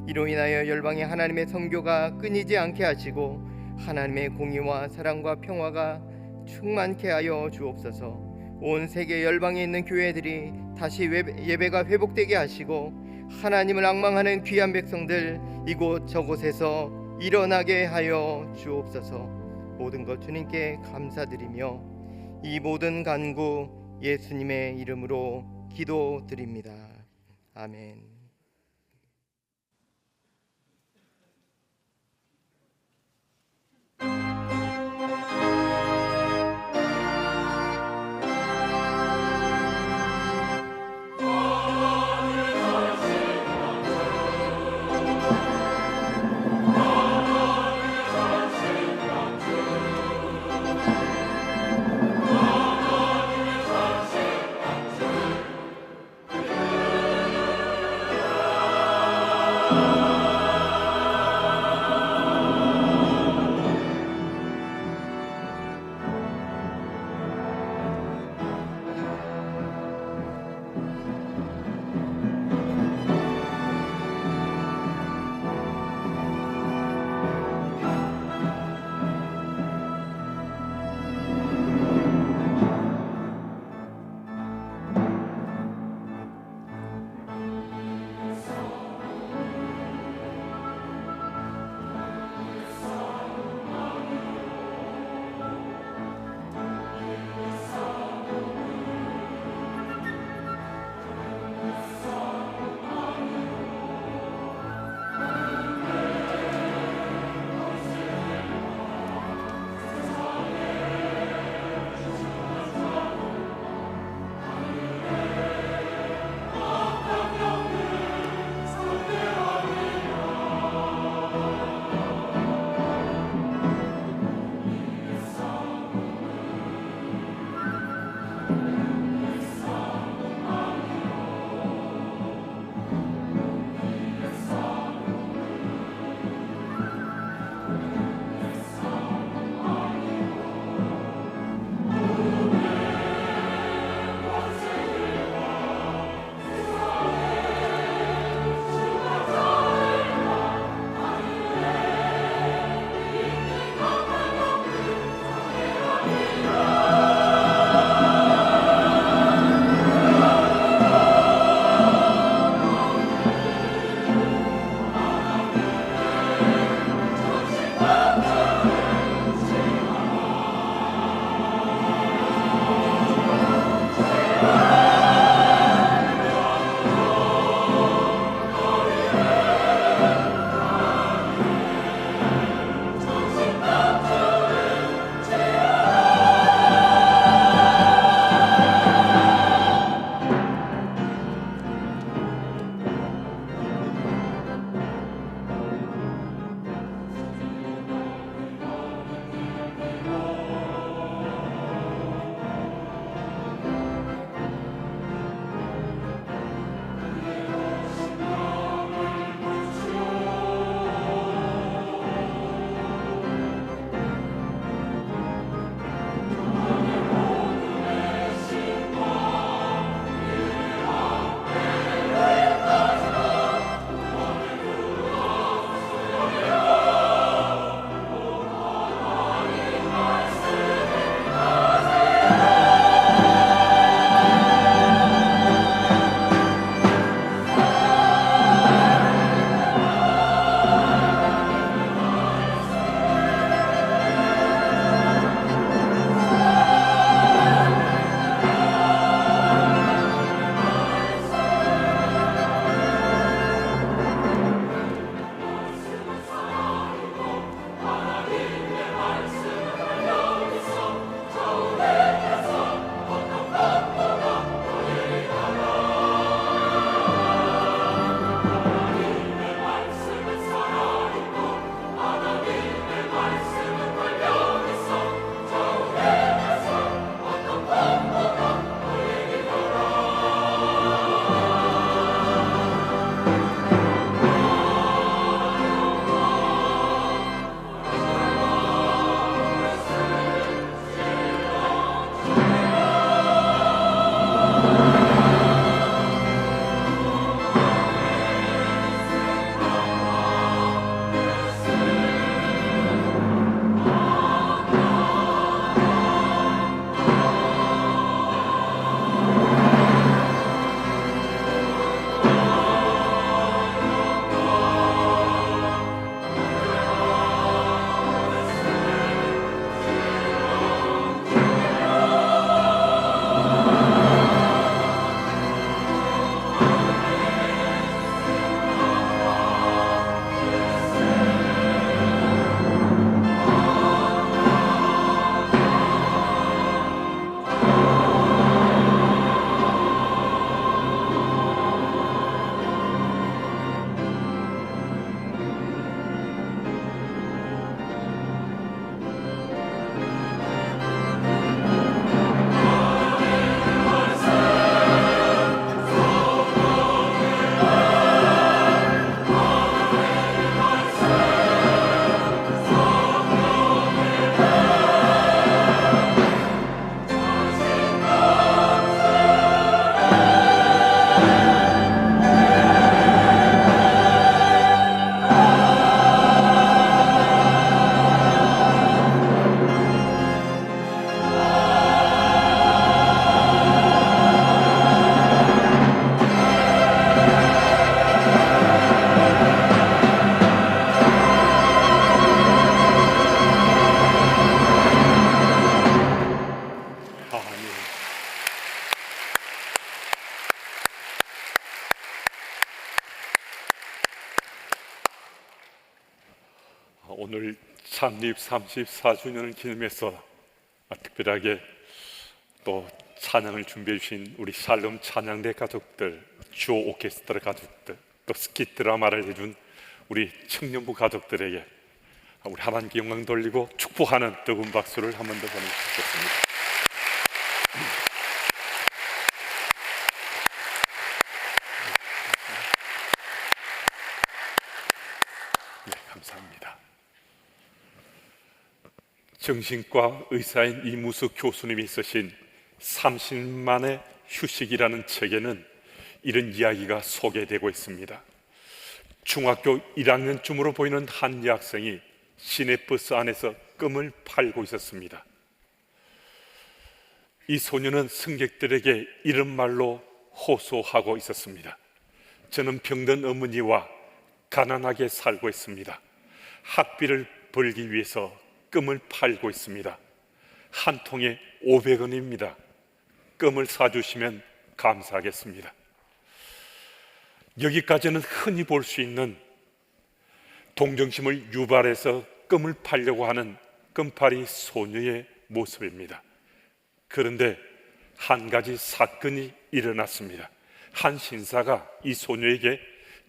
Speaker 1: 이로 인하여 열방의 하나님의 선교가 끊이지 않게 하시고 하나님의 공의와 사랑과 평화가 충만케 하여 주옵소서. 온 세계 열방에 있는 교회들이 다시 예배가 회복되게 하시고 하나님을 앙망하는 귀한 백성들 이곳 저곳에서 일어나게 하여 주옵소서. 모든 것 주님께 감사드리며 이 모든 간구 예수님의 이름으로 기도드립니다. 아멘.
Speaker 3: 오늘 창립 34주년을 기념해서 특별하게 또 찬양을 준비해 주신 우리 샬롬 찬양대 가족들, 주호 오케스트라 가족들, 또 스키 드라마를 해준 우리 청년부 가족들에게 우리 하나님께 영광 돌리고 축복하는 뜨거운 박수를 한 번 더 보내주시겠습니다. 네, 감사합니다. 정신과 의사인 이무수 교수님이 쓰신 30만의 휴식이라는 책에는 이런 이야기가 소개되고 있습니다. 중학교 1학년쯤으로 보이는 한 여학생이 시내버스 안에서 껌을 팔고 있었습니다. 이 소녀는 승객들에게 이런 말로 호소하고 있었습니다. 저는 병든 어머니와 가난하게 살고 있습니다. 학비를 벌기 위해서 껌을 팔고 있습니다. 한 통에 500원입니다. 껌을 사주시면 감사하겠습니다. 여기까지는 흔히 볼 수 있는 동정심을 유발해서 껌을 팔려고 하는 껌팔이 소녀의 모습입니다. 그런데 한 가지 사건이 일어났습니다. 한 신사가 이 소녀에게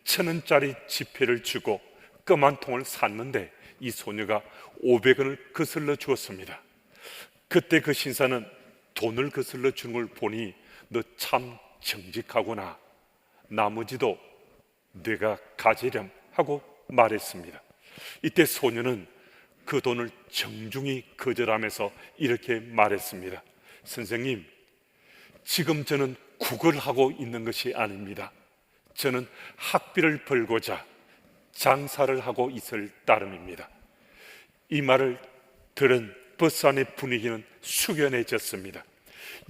Speaker 3: 1,000원짜리 지폐를 주고 껌 한 통을 샀는데 이 소녀가 500원을 거슬러 주었습니다. 그때 그 신사는 돈을 거슬러 주는 걸 보니 너 참 정직하구나, 나머지도 내가 가지렴 하고 말했습니다. 이때 소녀는 그 돈을 정중히 거절하면서 이렇게 말했습니다. 선생님, 지금 저는 국어를 하고 있는 것이 아닙니다. 저는 학비를 벌고자 장사를 하고 있을 따름입니다. 이 말을 들은 버스 안의 분위기는 숙연해졌습니다.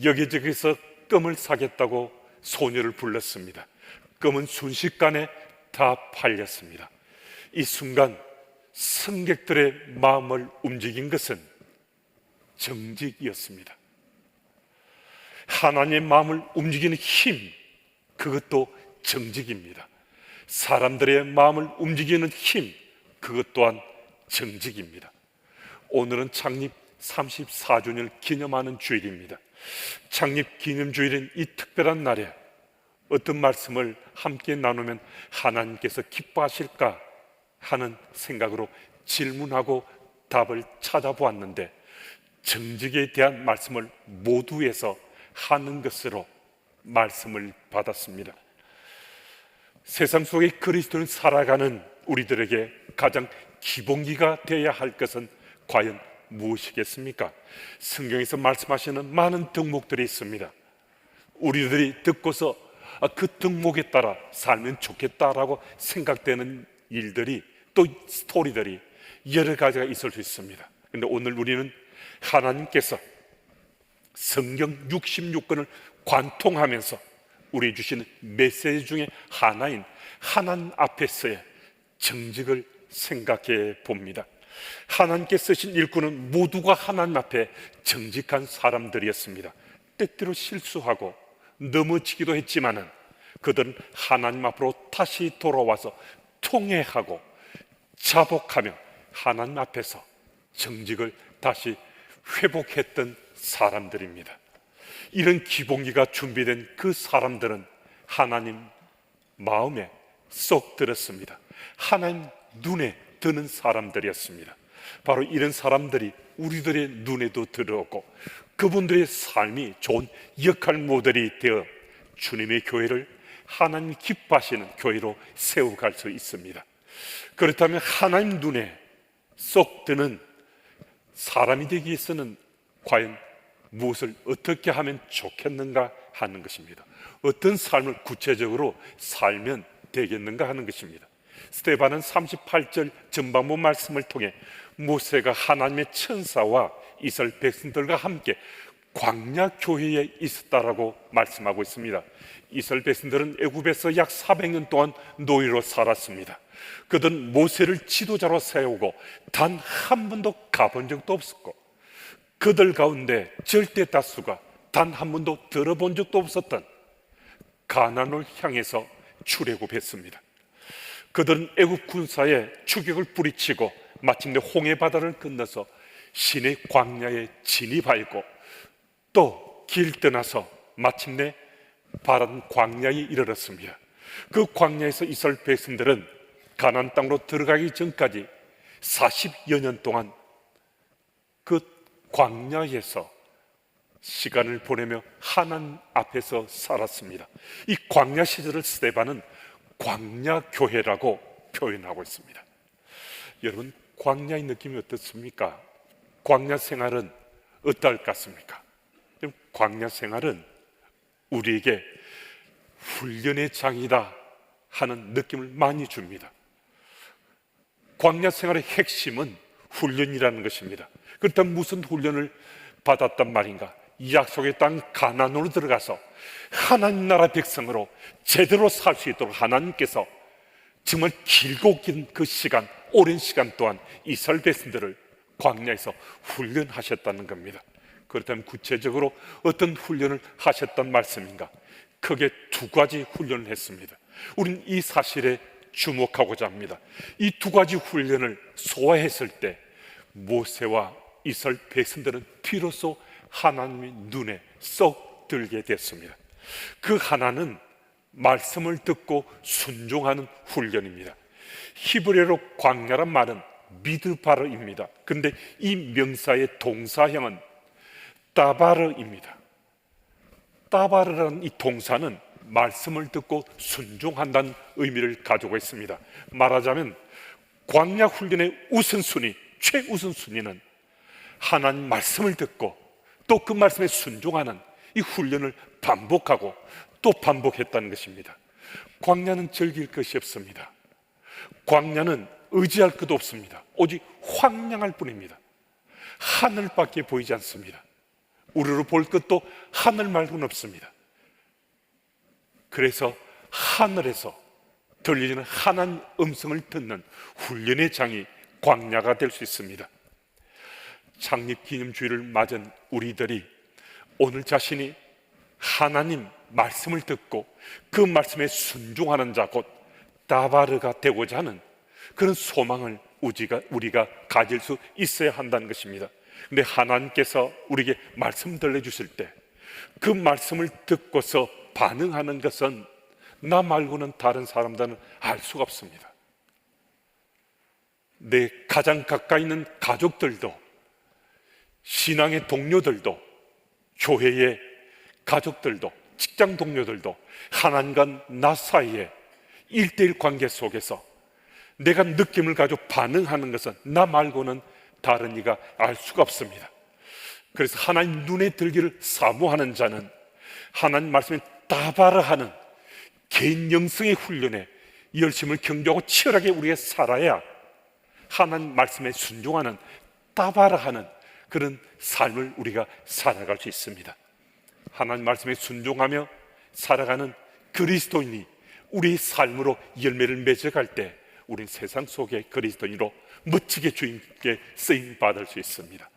Speaker 3: 여기저기서 껌을 사겠다고 소녀를 불렀습니다. 껌은 순식간에 다 팔렸습니다. 이 순간 승객들의 마음을 움직인 것은 정직이었습니다. 하나님의 마음을 움직이는 힘, 그것도 정직입니다. 사람들의 마음을 움직이는 힘, 그것 또한 정직입니다. 오늘은 창립 34주년을 기념하는 주일입니다. 창립 기념주일인 이 특별한 날에 어떤 말씀을 함께 나누면 하나님께서 기뻐하실까 하는 생각으로 질문하고 답을 찾아보았는데, 정직에 대한 말씀을 모두에서 하는 것으로 말씀을 받았습니다. 세상 속에 그리스도를 살아가는 우리들에게 가장 기본기가 되어야 할 것은 과연 무엇이겠습니까? 성경에서 말씀하시는 많은 덕목들이 있습니다. 우리들이 듣고서 그 덕목에 따라 살면 좋겠다라고 생각되는 일들이, 또 스토리들이 여러 가지가 있을 수 있습니다. 그런데 오늘 우리는 하나님께서 성경 66권을 관통하면서 우리 주시는 메시지 중에 하나인 하나님 앞에서의 정직을 생각해 봅니다. 하나님께 쓰신 일꾼은 모두가 하나님 앞에 정직한 사람들이었습니다. 때때로 실수하고 넘어지기도 했지만은 그들은 하나님 앞으로 다시 돌아와서 통회하고 자복하며 하나님 앞에서 정직을 다시 회복했던 사람들입니다. 이런 기본기가 준비된 그 사람들은 하나님 마음에 쏙 들었습니다. 하나님 눈에 드는 사람들이었습니다. 바로 이런 사람들이 우리들의 눈에도 들어오고 그분들의 삶이 좋은 역할 모델이 되어 주님의 교회를 하나님 기뻐하시는 교회로 세워갈 수 있습니다. 그렇다면 하나님 눈에 쏙 드는 사람이 되기 위해서는 과연 무엇을 어떻게 하면 좋겠는가 하는 것입니다. 어떤 삶을 구체적으로 살면 되겠는가 하는 것입니다. 스데반은 38절 전반부 말씀을 통해 모세가 하나님의 천사와 이스라엘 백성들과 함께 광야 교회에 있었다라고 말씀하고 있습니다. 이스라엘 백성들은 애굽에서 약 400년 동안 노예로 살았습니다. 그들은 모세를 지도자로 세우고 단 한 번도 가본 적도 없었고, 그들 가운데 절대 다수가 단 한 번도 들어본 적도 없었던 가나안을 향해서 출애굽했습니다. 그들은 애굽 군사에 추격을 뿌리치고 마침내 홍해 바다를 건너서 신의 광야에 진입하였고 또 길 떠나서 마침내 바란 광야에 이르렀습니다. 그 광야에서 이스라엘 백성들은 가나안 땅으로 들어가기 전까지 40여 년 동안 그 광야에서 시간을 보내며 하나님 앞에서 살았습니다. 이 광야 시절을 스데반은 광야 교회라고 표현하고 있습니다. 여러분, 광야의 느낌이 어떻습니까? 광야 생활은 어떨 것 같습니까? 광야 생활은 우리에게 훈련의 장이다 하는 느낌을 많이 줍니다. 광야 생활의 핵심은 훈련이라는 것입니다. 그렇다면 무슨 훈련을 받았단 말인가? 약속의 땅 가나안으로 들어가서 하나님 나라 백성으로 제대로 살 수 있도록 하나님께서 정말 길고 긴 그 시간, 오랜 시간 동안 이스라엘 백성들을 광야에서 훈련하셨다는 겁니다. 그렇다면 구체적으로 어떤 훈련을 하셨단 말씀인가? 크게 두 가지 훈련을 했습니다. 우리는 이 사실에 주목하고자 합니다. 이 두 가지 훈련을 소화했을 때 모세와 이스라엘 백성들은 비로소 하나님의 눈에 쏙 들게 됐습니다. 그 하나는 말씀을 듣고 순종하는 훈련입니다. 히브리어로 광야란 말은 미드바르입니다. 그런데 이 명사의 동사형은 따바르입니다. 따바르라는 이 동사는 말씀을 듣고 순종한다는 의미를 가지고 있습니다. 말하자면 광야 훈련의 우선순위, 최우선순위는 하나님 말씀을 듣고 또 그 말씀에 순종하는 이 훈련을 반복하고 또 반복했다는 것입니다. 광야는 즐길 것이 없습니다. 광야는 의지할 것도 없습니다. 오직 황량할 뿐입니다. 하늘밖에 보이지 않습니다. 우리로 볼 것도 하늘 말고는 없습니다. 그래서 하늘에서 들리는 하나님 음성을 듣는 훈련의 장이 광야가 될 수 있습니다. 창립기념주의를 맞은 우리들이 오늘 자신이 하나님 말씀을 듣고 그 말씀에 순종하는 자, 곧 다바르가 되고자 하는 그런 소망을 우리가 가질 수 있어야 한다는 것입니다. 근데 하나님께서 우리에게 말씀 들려주실 때 그 말씀을 듣고서 반응하는 것은 나 말고는 다른 사람들은 알 수가 없습니다. 내 가장 가까이 있는 가족들도, 신앙의 동료들도, 교회의 가족들도, 직장 동료들도 하나님과 나 사이에 1:1 관계 속에서 내가 느낌을 가지고 반응하는 것은 나 말고는 다른 이가 알 수가 없습니다. 그래서 하나님 눈에 들기를 사모하는 자는 하나님 말씀에 따바르하는 개인 영성의 훈련에 열심을 경주하고 치열하게 우리가 살아야 하나님 말씀에 순종하는 따바르하는 그런 삶을 우리가 살아갈 수 있습니다. 하나님 말씀에 순종하며 살아가는 그리스도인이 우리의 삶으로 열매를 맺어갈 때 우린 세상 속의 그리스도인으로 멋지게 주님께 쓰임 받을 수 있습니다.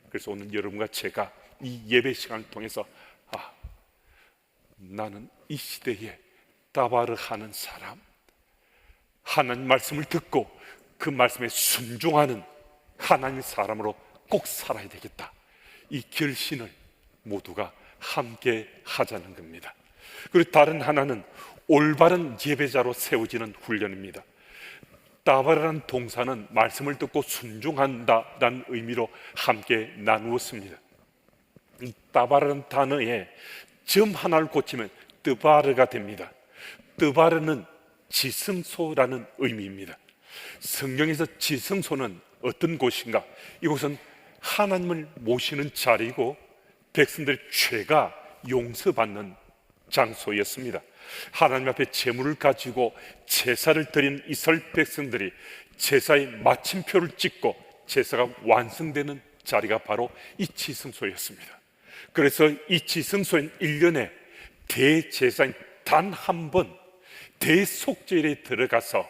Speaker 3: 그래서 오늘 여러분과 제가 이 예배 시간을 통해서 나는 이 시대에 따바르하는 사람, 하나님 말씀을 듣고 그 말씀에 순종하는 하나님의 사람으로 꼭 살아야 되겠다. 이 결심을 모두가 함께 하자는 겁니다. 그리고 다른 하나는 올바른 예배자로 세워지는 훈련입니다. 따바르라는 동사는 말씀을 듣고 순종한다라는 의미로 함께 나누었습니다. 이 따바르라는 단어에 점 하나를 고치면 뜨바르가 됩니다. 뜨바르는 지성소라는 의미입니다. 성경에서 지성소는 어떤 곳인가? 이곳은 하나님을 모시는 자리고 백성들의 죄가 용서받는 장소였습니다. 하나님 앞에 제물을 가지고 제사를 드린 이스라엘 백성들이 제사의 마침표를 찍고 제사가 완성되는 자리가 바로 이 지성소였습니다. 그래서 이 지성소엔 1년에 대제사인 단 한 번 대속죄일에 들어가서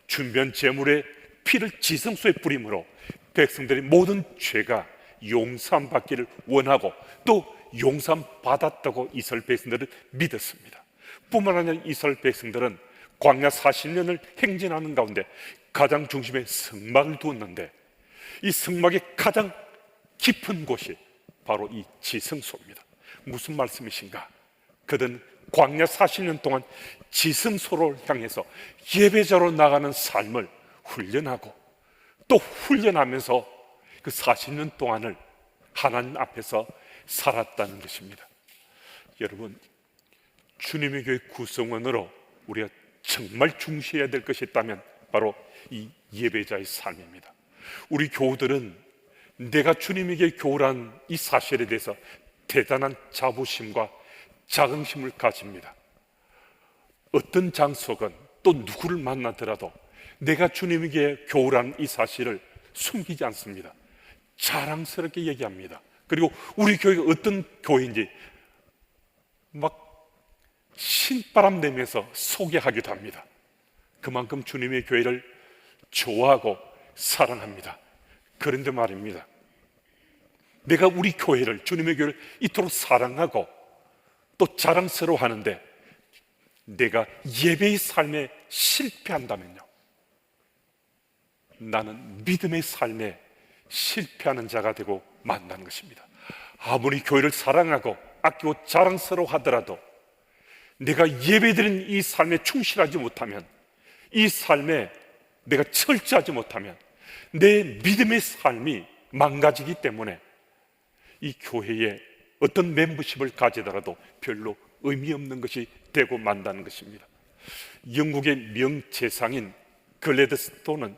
Speaker 3: 준비한 제물의 피를 지성소에 뿌림으로 백성들의 모든 죄가 용서받기를 원하고 또 용서받았다고 이스라엘 백성들은 믿었습니다. 뿐만 아니라 이스라엘 백성들은 광야 40년을 행진하는 가운데 가장 중심에 성막을 두었는데 이 성막의 가장 깊은 곳이 바로 이 지성소입니다. 무슨 말씀이신가? 그들은 광야 40년 동안 지성소를 향해서 예배자로 나가는 삶을 훈련하고 또 훈련하면서 그 40년 동안을 하나님 앞에서 살았다는 것입니다. 여러분, 주님의 교회 구성원으로 우리가 정말 중시해야 될 것이 있다면 바로 이 예배자의 삶입니다. 우리 교우들은 내가 주님에게 교우란 이 사실에 대해서 대단한 자부심과 자긍심을 가집니다. 어떤 장소건 또 누구를 만나더라도 내가 주님에게 교우란 이 사실을 숨기지 않습니다. 자랑스럽게 얘기합니다. 그리고 우리 교회가 어떤 교회인지 막 신바람 내면서 소개하기도 합니다. 그만큼 주님의 교회를 좋아하고 사랑합니다. 그런데 말입니다, 내가 우리 교회를, 주님의 교회를 이토록 사랑하고 또 자랑스러워 하는데 내가 예배의 삶에 실패한다면요, 나는 믿음의 삶에 실패하는 자가 되고 만나는 것입니다. 아무리 교회를 사랑하고 아끼고 자랑스러워 하더라도 내가 예배드린 이 삶에 충실하지 못하면, 이 삶에 내가 철저하지 못하면 내 믿음의 삶이 망가지기 때문에 이 교회에 어떤 멤버십을 가지더라도 별로 의미 없는 것이 되고 만다는 것입니다. 영국의 명재상인 글래드스톤은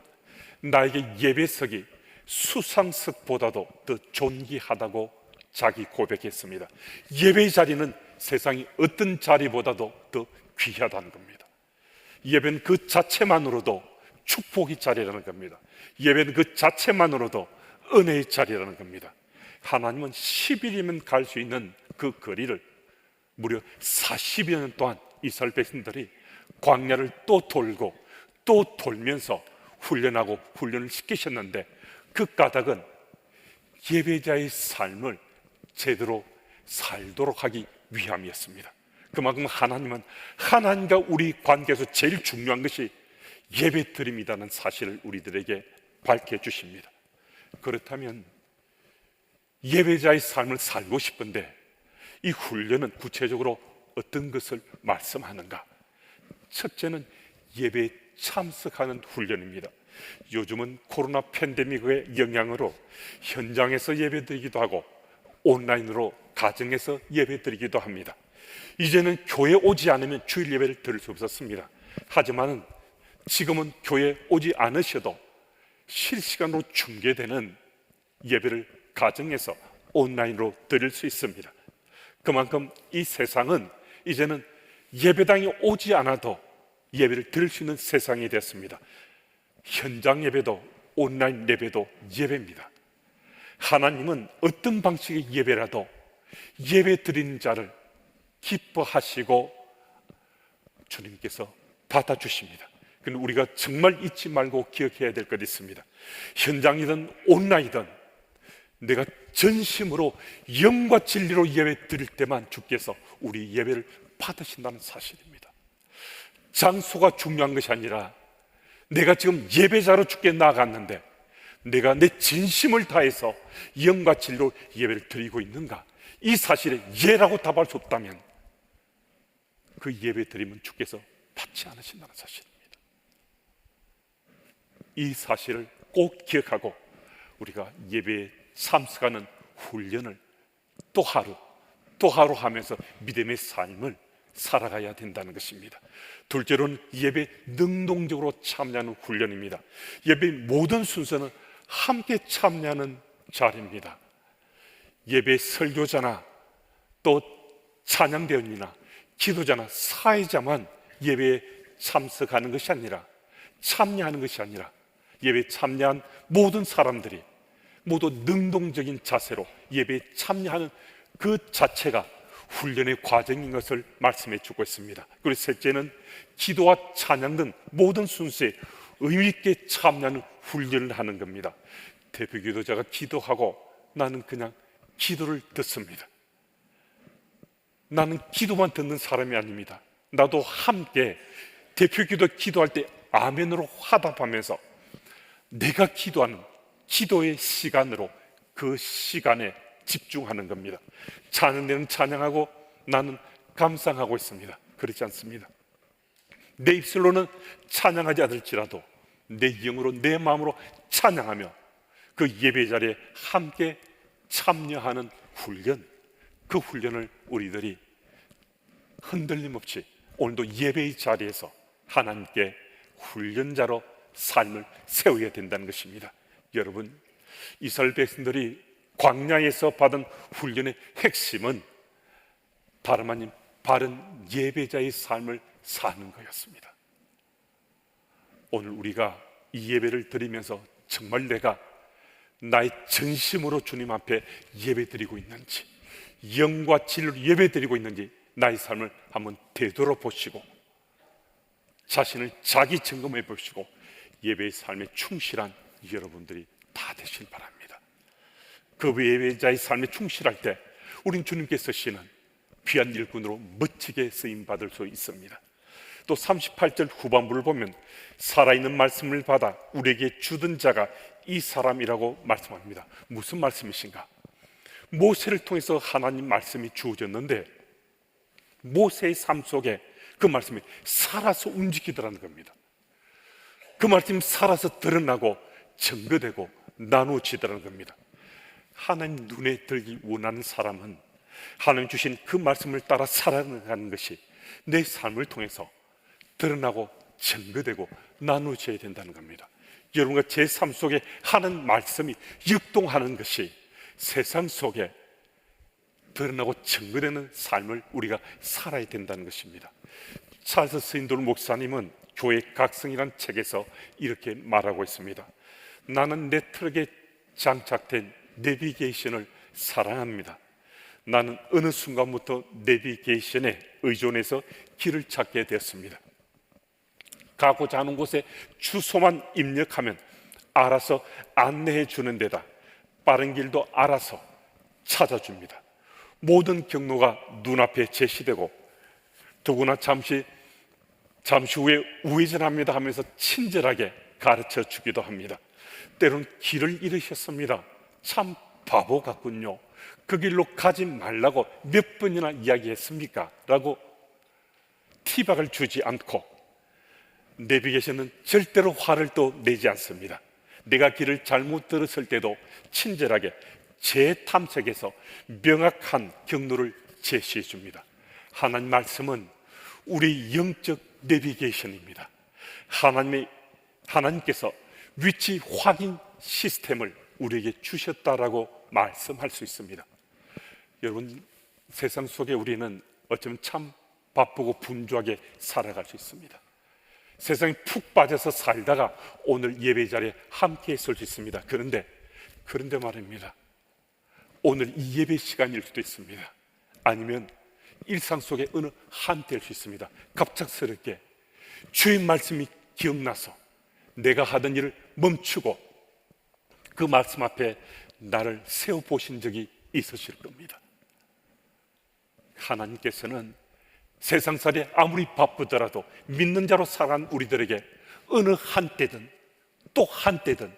Speaker 3: 나에게 예배석이 수상석보다도 더 존귀하다고 자기 고백했습니다. 예배의 자리는 세상의 어떤 자리보다도 더 귀하다는 겁니다. 예배는 그 자체만으로도 축복의 자리라는 겁니다. 예배는 그 자체만으로도 은혜의 자리라는 겁니다. 하나님은 10일이면 갈 수 있는 그 거리를 무려 40여 년 동안 이스라엘 백성들이 광야를 또 돌고 또 돌면서 훈련하고 훈련을 시키셨는데, 그 까닭은 예배자의 삶을 제대로 살도록 하기 위함이었습니다. 그만큼 하나님은 하나님과 우리 관계에서 제일 중요한 것이 예배 드림이라는 사실을 우리들에게 밝혀 주십니다. 그렇다면 예배자의 삶을 살고 싶은데 이 훈련은 구체적으로 어떤 것을 말씀하는가? 첫째는 예배에 참석하는 훈련입니다. 요즘은 코로나 팬데믹의 영향으로 현장에서 예배드리기도 하고 온라인으로 가정에서 예배드리기도 합니다. 이제는 교회 오지 않으면 주일 예배를 드릴 수 없었습니다. 하지만 지금은 교회 오지 않으셔도 실시간으로 중계되는 예배를 가정에서 온라인으로 드릴 수 있습니다. 그만큼 이 세상은 이제는 예배당에 오지 않아도 예배를 드릴 수 있는 세상이 됐습니다. 현장 예배도 온라인 예배도 예배입니다. 하나님은 어떤 방식의 예배라도 예배 드리는 자를 기뻐하시고 주님께서 받아주십니다. 그런데 우리가 정말 잊지 말고 기억해야 될 것이 있습니다. 현장이든 온라인이든 내가 전심으로 영과 진리로 예배 드릴 때만 주께서 우리 예배를 받으신다는 사실입니다. 장소가 중요한 것이 아니라 내가 지금 예배자로 주께 나아갔는데 내가 내 진심을 다해서 영과 진리로 예배를 드리고 있는가? 이 사실에 예라고 답할 수 없다면 그 예배 드리면 주께서 받지 않으신다는 사실입니다. 이 사실을 꼭 기억하고 우리가 예배에 참석하는 훈련을 또 하루 하면서 믿음의 삶을 살아가야 된다는 것입니다. 둘째로는 예배 능동적으로 참여하는 훈련입니다. 예배 모든 순서는 함께 참여하는 자리입니다. 예배 설교자나 또 찬양대원이나 기도자나 사회자만 예배에 참석하는 것이 아니라, 참여하는 것이 아니라 예배에 참여한 모든 사람들이 모두 능동적인 자세로 예배에 참여하는 그 자체가 훈련의 과정인 것을 말씀해 주고 있습니다. 그리고 셋째는 기도와 찬양 등 모든 순서에 의미 있게 참여하는 훈련을 하는 겁니다. 대표 기도자가 기도하고 나는 그냥 기도를 듣습니다. 나는 기도만 듣는 사람이 아닙니다. 나도 함께 대표 기도할 때 아멘으로 화답하면서 내가 기도하는 기도의 시간으로 그 시간에 집중하는 겁니다. 찬양대는 찬양하고 나는 감상하고 있습니다. 그렇지 않습니다. 내 입술로는 찬양하지 않을지라도 내 영으로 내 마음으로 찬양하며 그 예배 자리에 함께 참여하는 훈련, 그 훈련을 우리들이 흔들림 없이 오늘도 예배의 자리에서 하나님께 훈련자로 삶을 세워야 된다는 것입니다. 여러분, 이스라엘 백성들이 광야에서 받은 훈련의 핵심은 다름 아닌 바른 예배자의 삶을 사는 거였습니다. 오늘 우리가 이 예배를 드리면서 정말 내가 나의 전심으로 주님 앞에 예배드리고 있는지, 영과 진리로 예배드리고 있는지 나의 삶을 한번 되돌아보시고 자신을 자기 점검해 보시고 예배의 삶에 충실한 여러분들이 다 되시길 바랍니다. 그 예배자의 삶에 충실할 때 우린 주님께서 쓰시는 귀한 일꾼으로 멋지게 쓰임받을 수 있습니다. 또 38절 후반부를 보면 살아있는 말씀을 받아 우리에게 주던 자가 이 사람이라고 말씀합니다. 무슨 말씀이신가? 모세를 통해서 하나님 말씀이 주어졌는데 모세의 삶 속에 그 말씀이 살아서 움직이더라는 겁니다. 그 말씀이 살아서 드러나고 증거되고 나누어지더라는 겁니다. 하나님 눈에 들기 원하는 사람은 하나님 주신 그 말씀을 따라 살아가는 것이 내 삶을 통해서 드러나고 증거되고 나누어져야 된다는 겁니다. 여러분과 제 삶 속에 하는 말씀이 역동하는 것이 세상 속에 드러나고 증거되는 삶을 우리가 살아야 된다는 것입니다. 찰스 스윈돌 목사님은 교회 각성이라는 책에서 이렇게 말하고 있습니다. 나는 내 트럭에 장착된 내비게이션을 사랑합니다. 나는 어느 순간부터 내비게이션에 의존해서 길을 찾게 되었습니다. 가고자 하는 곳에 주소만 입력하면 알아서 안내해 주는 데다 빠른 길도 알아서 찾아줍니다. 모든 경로가 눈앞에 제시되고 더구나 잠시 후에 우회전합니다 하면서 친절하게 가르쳐 주기도 합니다. 때로는 길을 잃으셨습니다. 참 바보 같군요. 그 길로 가지 말라고 몇 번이나 이야기했습니까? 라고 티박을 주지 않고 내비게이션은 절대로 화를 또 내지 않습니다. 내가 길을 잘못 들었을 때도 친절하게 재탐색해서 명확한 경로를 제시해 줍니다. 하나님 말씀은 우리 영적 내비게이션입니다. 하나님께서 위치 확인 시스템을 우리에게 주셨다라고 말씀할 수 있습니다. 여러분, 세상 속에 우리는 어쩌면 참 바쁘고 분주하게 살아갈 수 있습니다. 세상에 푹 빠져서 살다가 오늘 예배 자리에 함께 있을 수 있습니다. 그런데 말입니다. 오늘 이 예배 시간일 수도 있습니다. 아니면 일상 속에 어느 한때일 수 있습니다. 갑작스럽게 주의 말씀이 기억나서 내가 하던 일을 멈추고 그 말씀 앞에 나를 세워보신 적이 있으실 겁니다. 하나님께서는 세상살이 아무리 바쁘더라도 믿는 자로 살아간 우리들에게 어느 한때든 또 한때든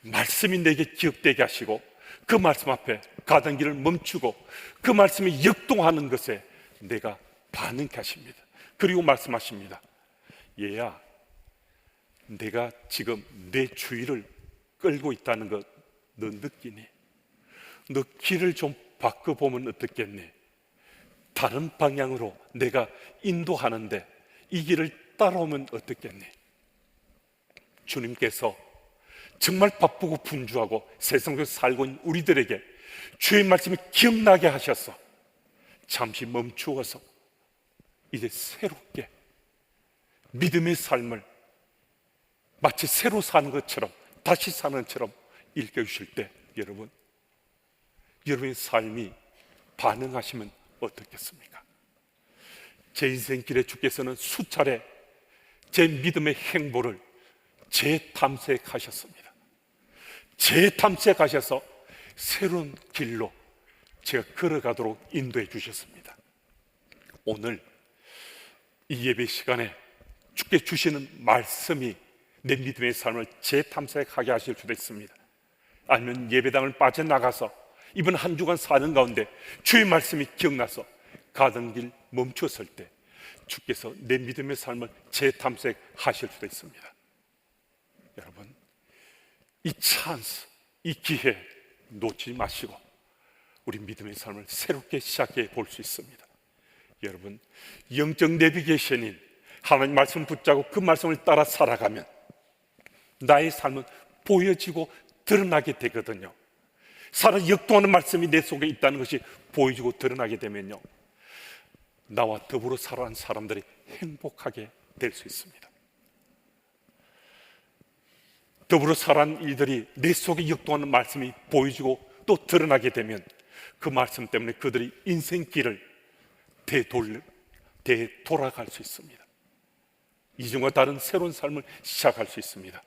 Speaker 3: 말씀이 내게 기억되게 하시고 그 말씀 앞에 가던 길을 멈추고 그 말씀이 역동하는 것에 내가 반응케 하십니다. 그리고 말씀하십니다. 얘야, 내가 지금 내 주의를 끌고 있다는 것 너 느끼니? 너 길을 좀 바꿔보면 어떻겠니? 다른 방향으로 내가 인도하는데 이 길을 따라오면 어떻겠니? 주님께서 정말 바쁘고 분주하고 세상 속에 살고 있는 우리들에게 주의 말씀이 기억나게 하셔서 잠시 멈추어서 이제 새롭게 믿음의 삶을 마치 새로 사는 것처럼 다시 사는 것처럼 읽어주실 때 여러분의 삶이 반응하시면 어떻겠습니까? 제 인생길에 주께서는 수차례 제 믿음의 행보를 재탐색하셨습니다. 재탐색하셔서 새로운 길로 제가 걸어가도록 인도해 주셨습니다. 오늘 이 예배 시간에 주께 주시는 말씀이 내 믿음의 삶을 재탐색하게 하실 수도 있습니다. 아니면 예배당을 빠져나가서 이번 한 주간 사는 가운데 주의 말씀이 기억나서 가던 길 멈추었을 때 주께서 내 믿음의 삶을 재탐색하실 수도 있습니다. 여러분, 이 찬스, 이 기회 놓치지 마시고 우리 믿음의 삶을 새롭게 시작해 볼 수 있습니다. 여러분, 영적 내비게이션인 하나님 말씀을 붙잡고 그 말씀을 따라 살아가면 나의 삶은 보여지고 드러나게 되거든요. 살아 역동하는 말씀이 내 속에 있다는 것이 보여지고 드러나게 되면요, 나와 더불어 살아가는 사람들이 행복하게 될 수 있습니다. 더불어 살아가는 이들이 내 속에 역동하는 말씀이 보여지고 또 드러나게 되면 그 말씀 때문에 그들이 인생길을 되돌아갈 수 있습니다. 이전과 다른 새로운 삶을 시작할 수 있습니다.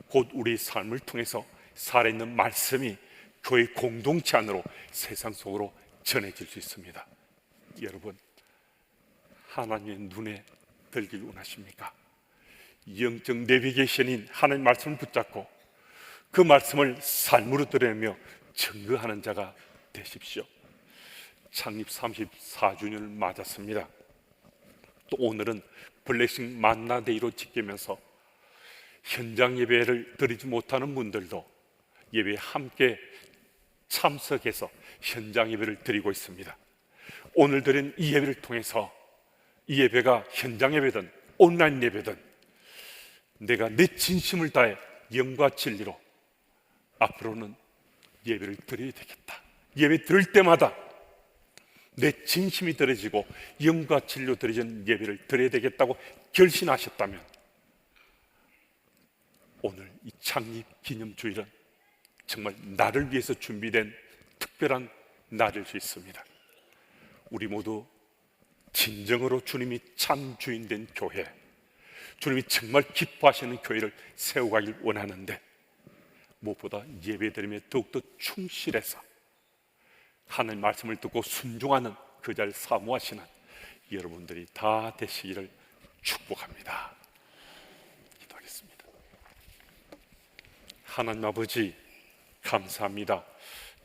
Speaker 3: 곧 우리 삶을 통해서 살아있는 말씀이 교회 공동체 안으로 세상 속으로 전해질 수 있습니다. 여러분, 하나님의 눈에 들길 원하십니까? 영적 내비게이션인 하나님의 말씀을 붙잡고 그 말씀을 삶으로 드러내며 증거하는 자가 되십시오. 창립 34주년을 맞았습니다. 또 오늘은 블레싱 만나데이로 지키면서 현장 예배를 드리지 못하는 분들도 예배에 함께 참석해서 현장 예배를 드리고 있습니다. 오늘 드린 이 예배를 통해서 이 예배가 현장 예배든 온라인 예배든 내가 내 진심을 다해 영과 진리로 앞으로는 예배를 드려야 되겠다. 예배 드릴 때마다 내 진심이 드려지고 영과 진리로 드려진 예배를 드려야 되겠다고 결심하셨다면 오늘 이 창립 기념주일은 정말 나를 위해서 준비된 특별한 날일 수 있습니다. 우리 모두 진정으로 주님이 참 주인된 교회, 주님이 정말 기뻐하시는 교회를 세워가길 원하는데 무엇보다 예배드림에 더욱더 충실해서 하나님 말씀을 듣고 순종하는 그 자를 사모하시는 여러분들이 다 되시기를 축복합니다. 기도하겠습니다. 하나님 아버지, 감사합니다.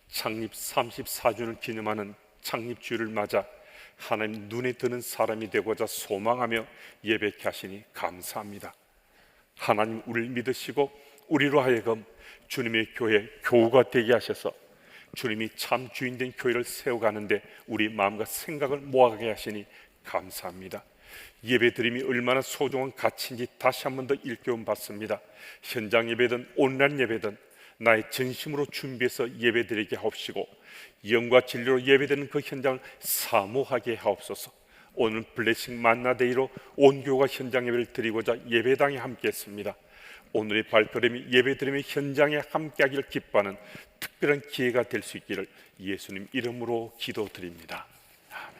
Speaker 3: 창립 34주년을 기념하는 창립주일을 맞아 하나님 눈에 드는 사람이 되고자 소망하며 예배케 하시니 감사합니다. 하나님, 우리를 믿으시고 우리로 하여금 주님의 교회 교우가 되게 하셔서 주님이 참 주인된 교회를 세워가는데 우리 마음과 생각을 모아가게 하시니 감사합니다. 예배드림이 얼마나 소중한 가치인지 다시 한 번 더 일깨움 받습니다. 현장 예배든 온라인 예배든 나의 진심으로 준비해서 예배드리게 하옵시고 영과 진리로 예배드리는 그 현장을 사모하게 하옵소서. 오늘 블레싱 만나데이로 온 교회가 현장 예배를 드리고자 예배당에 함께했습니다. 오늘의 발걸음이 예배드림의 현장에 함께하기를 기뻐하는 특별한 기회가 될 수 있기를 예수님 이름으로 기도드립니다. 아멘.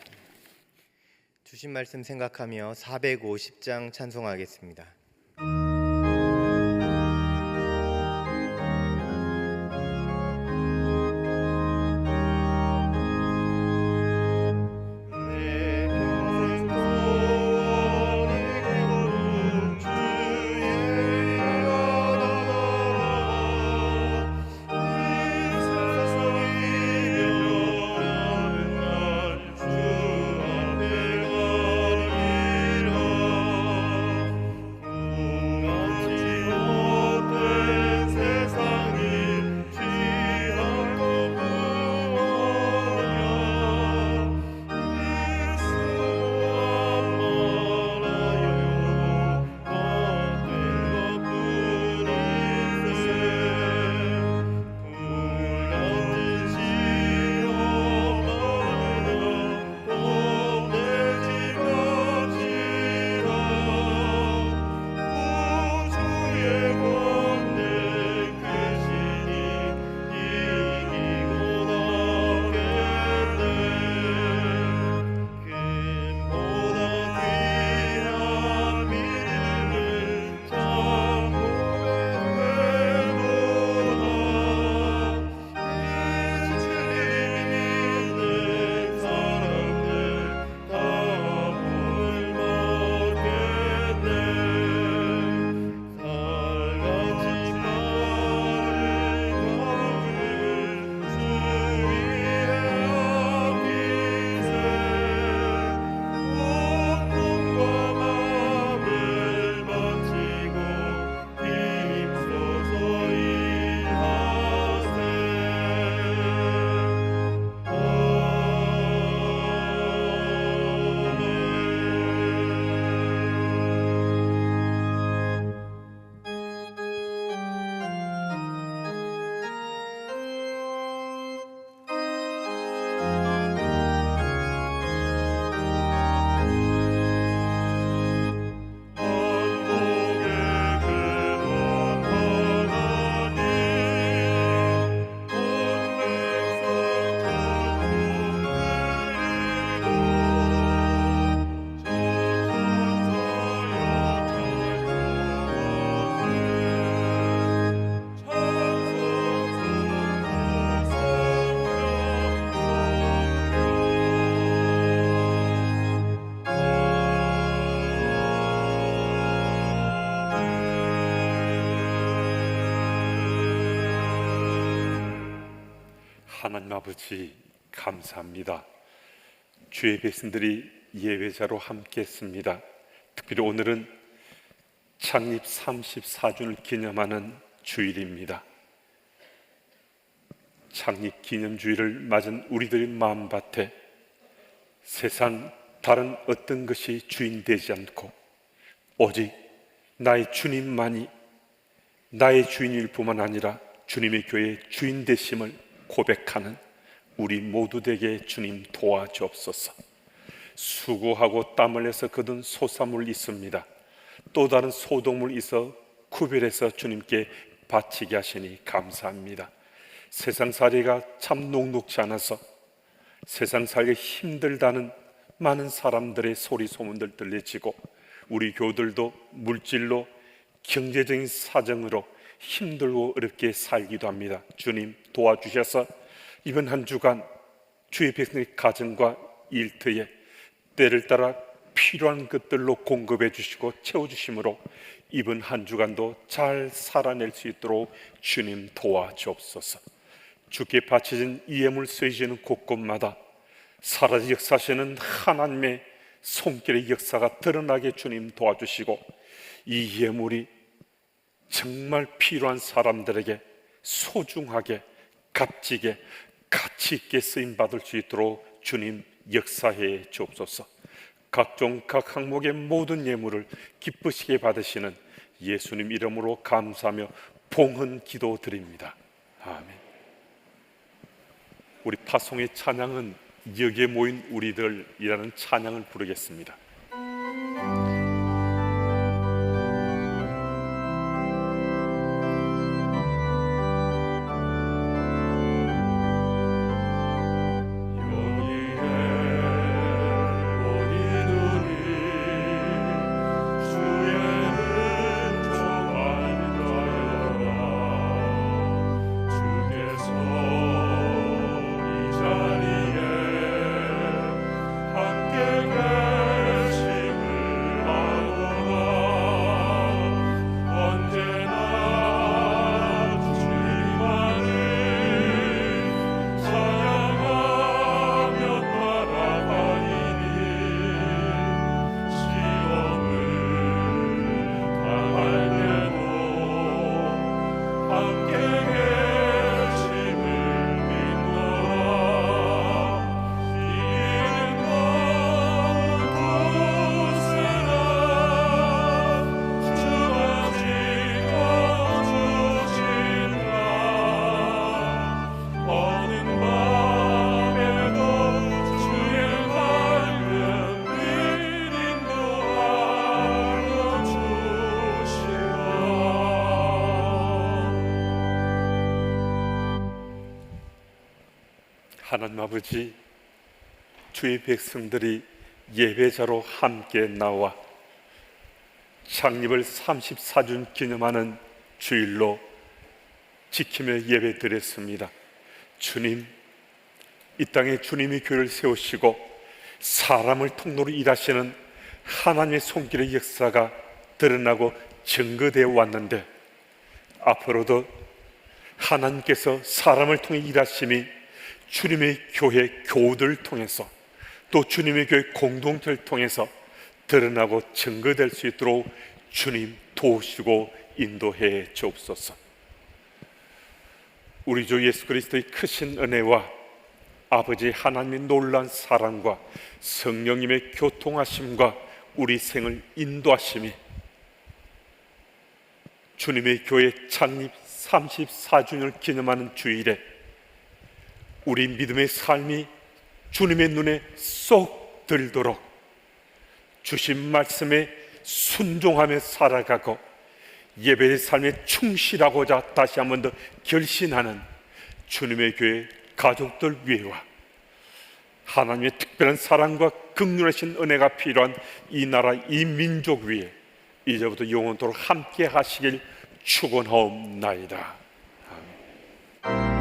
Speaker 1: 주신 말씀 생각하며 450장 찬송하겠습니다.
Speaker 3: 하나님 아버지 감사합니다. 주의 백성들이 예배자로 함께했습니다. 특별히 오늘은 창립 34주를 기념하는 주일입니다. 창립 기념주일을 맞은 우리들의 마음밭에 세상 다른 어떤 것이 주인 되지 않고 오직 나의 주님만이 나의 주인일 뿐만 아니라 주님의 교회의 주인 되심을 고백하는 우리 모두 되게 주님 도와주옵소서. 수고하고 땀 흘려서 거둔 소사물 있습니다. 또 다른 소동물 있어 구별해서 주님께 바치게 하시니 감사합니다. 세상살이가 참 녹록지 않아서 세상 살기 힘들다는 많은 사람들의 소리 소문들 들려지고 우리 교우들도 물질로 경제적인 사정으로 힘들고 어렵게 살기도 합니다. 주님 도와주셔서 이번 한 주간 주의 백성의 가정과 일터에 때를 따라 필요한 것들로 공급해 주시고 채워주심으로 이번 한 주간도 잘 살아낼 수 있도록 주님 도와주옵소서. 주께 바쳐진 이 예물 쓰여지는 곳곳마다 살아서 역사하시는 하나님의 손길의 역사가 드러나게 주님 도와주시고 이 예물이 정말 필요한 사람들에게 소중하게 값지게 가치 있게 쓰임받을 수 있도록 주님 역사해 주옵소서. 각종 각 항목의 모든 예물을 기쁘시게 받으시는 예수님 이름으로 감사하며 봉헌 기도 드립니다. 아멘. 우리 파송의 찬양은 여기에 모인 우리들이라는 찬양을 부르겠습니다. 하나님 아버지, 주의 백성들이 예배자로 함께 나와 창립을 34주 기념하는 주일로 지키며 예배 드렸습니다. 주님, 이 땅에 주님의 교회를 세우시고 사람을 통로로 일하시는 하나님의 손길의 역사가 드러나고 증거되어 왔는데 앞으로도 하나님께서 사람을 통해 일하심이 주님의 교회 교우들을 통해서 또 주님의 교회 공동체를 통해서 드러나고 증거될 수 있도록 주님 도우시고 인도해 주옵소서. 우리 주 예수 그리스도의 크신 은혜와 아버지 하나님의 놀라운 사랑과 성령님의 교통하심과 우리 생을 인도하심이 주님의 교회 창립 34주년을 기념하는 주일에 우리 믿음의 삶이 주님의 눈에 쏙 들도록 주신 말씀에 순종하며 살아가고 예배의 삶에 충실하고자 다시 한 번 더 결신하는 주님의 교회 가족들 위에와 하나님의 특별한 사랑과 긍휼하신 은혜가 필요한 이 나라 이 민족 위에 이제부터 영원토록 함께 하시길 축원하옵나이다. 아멘.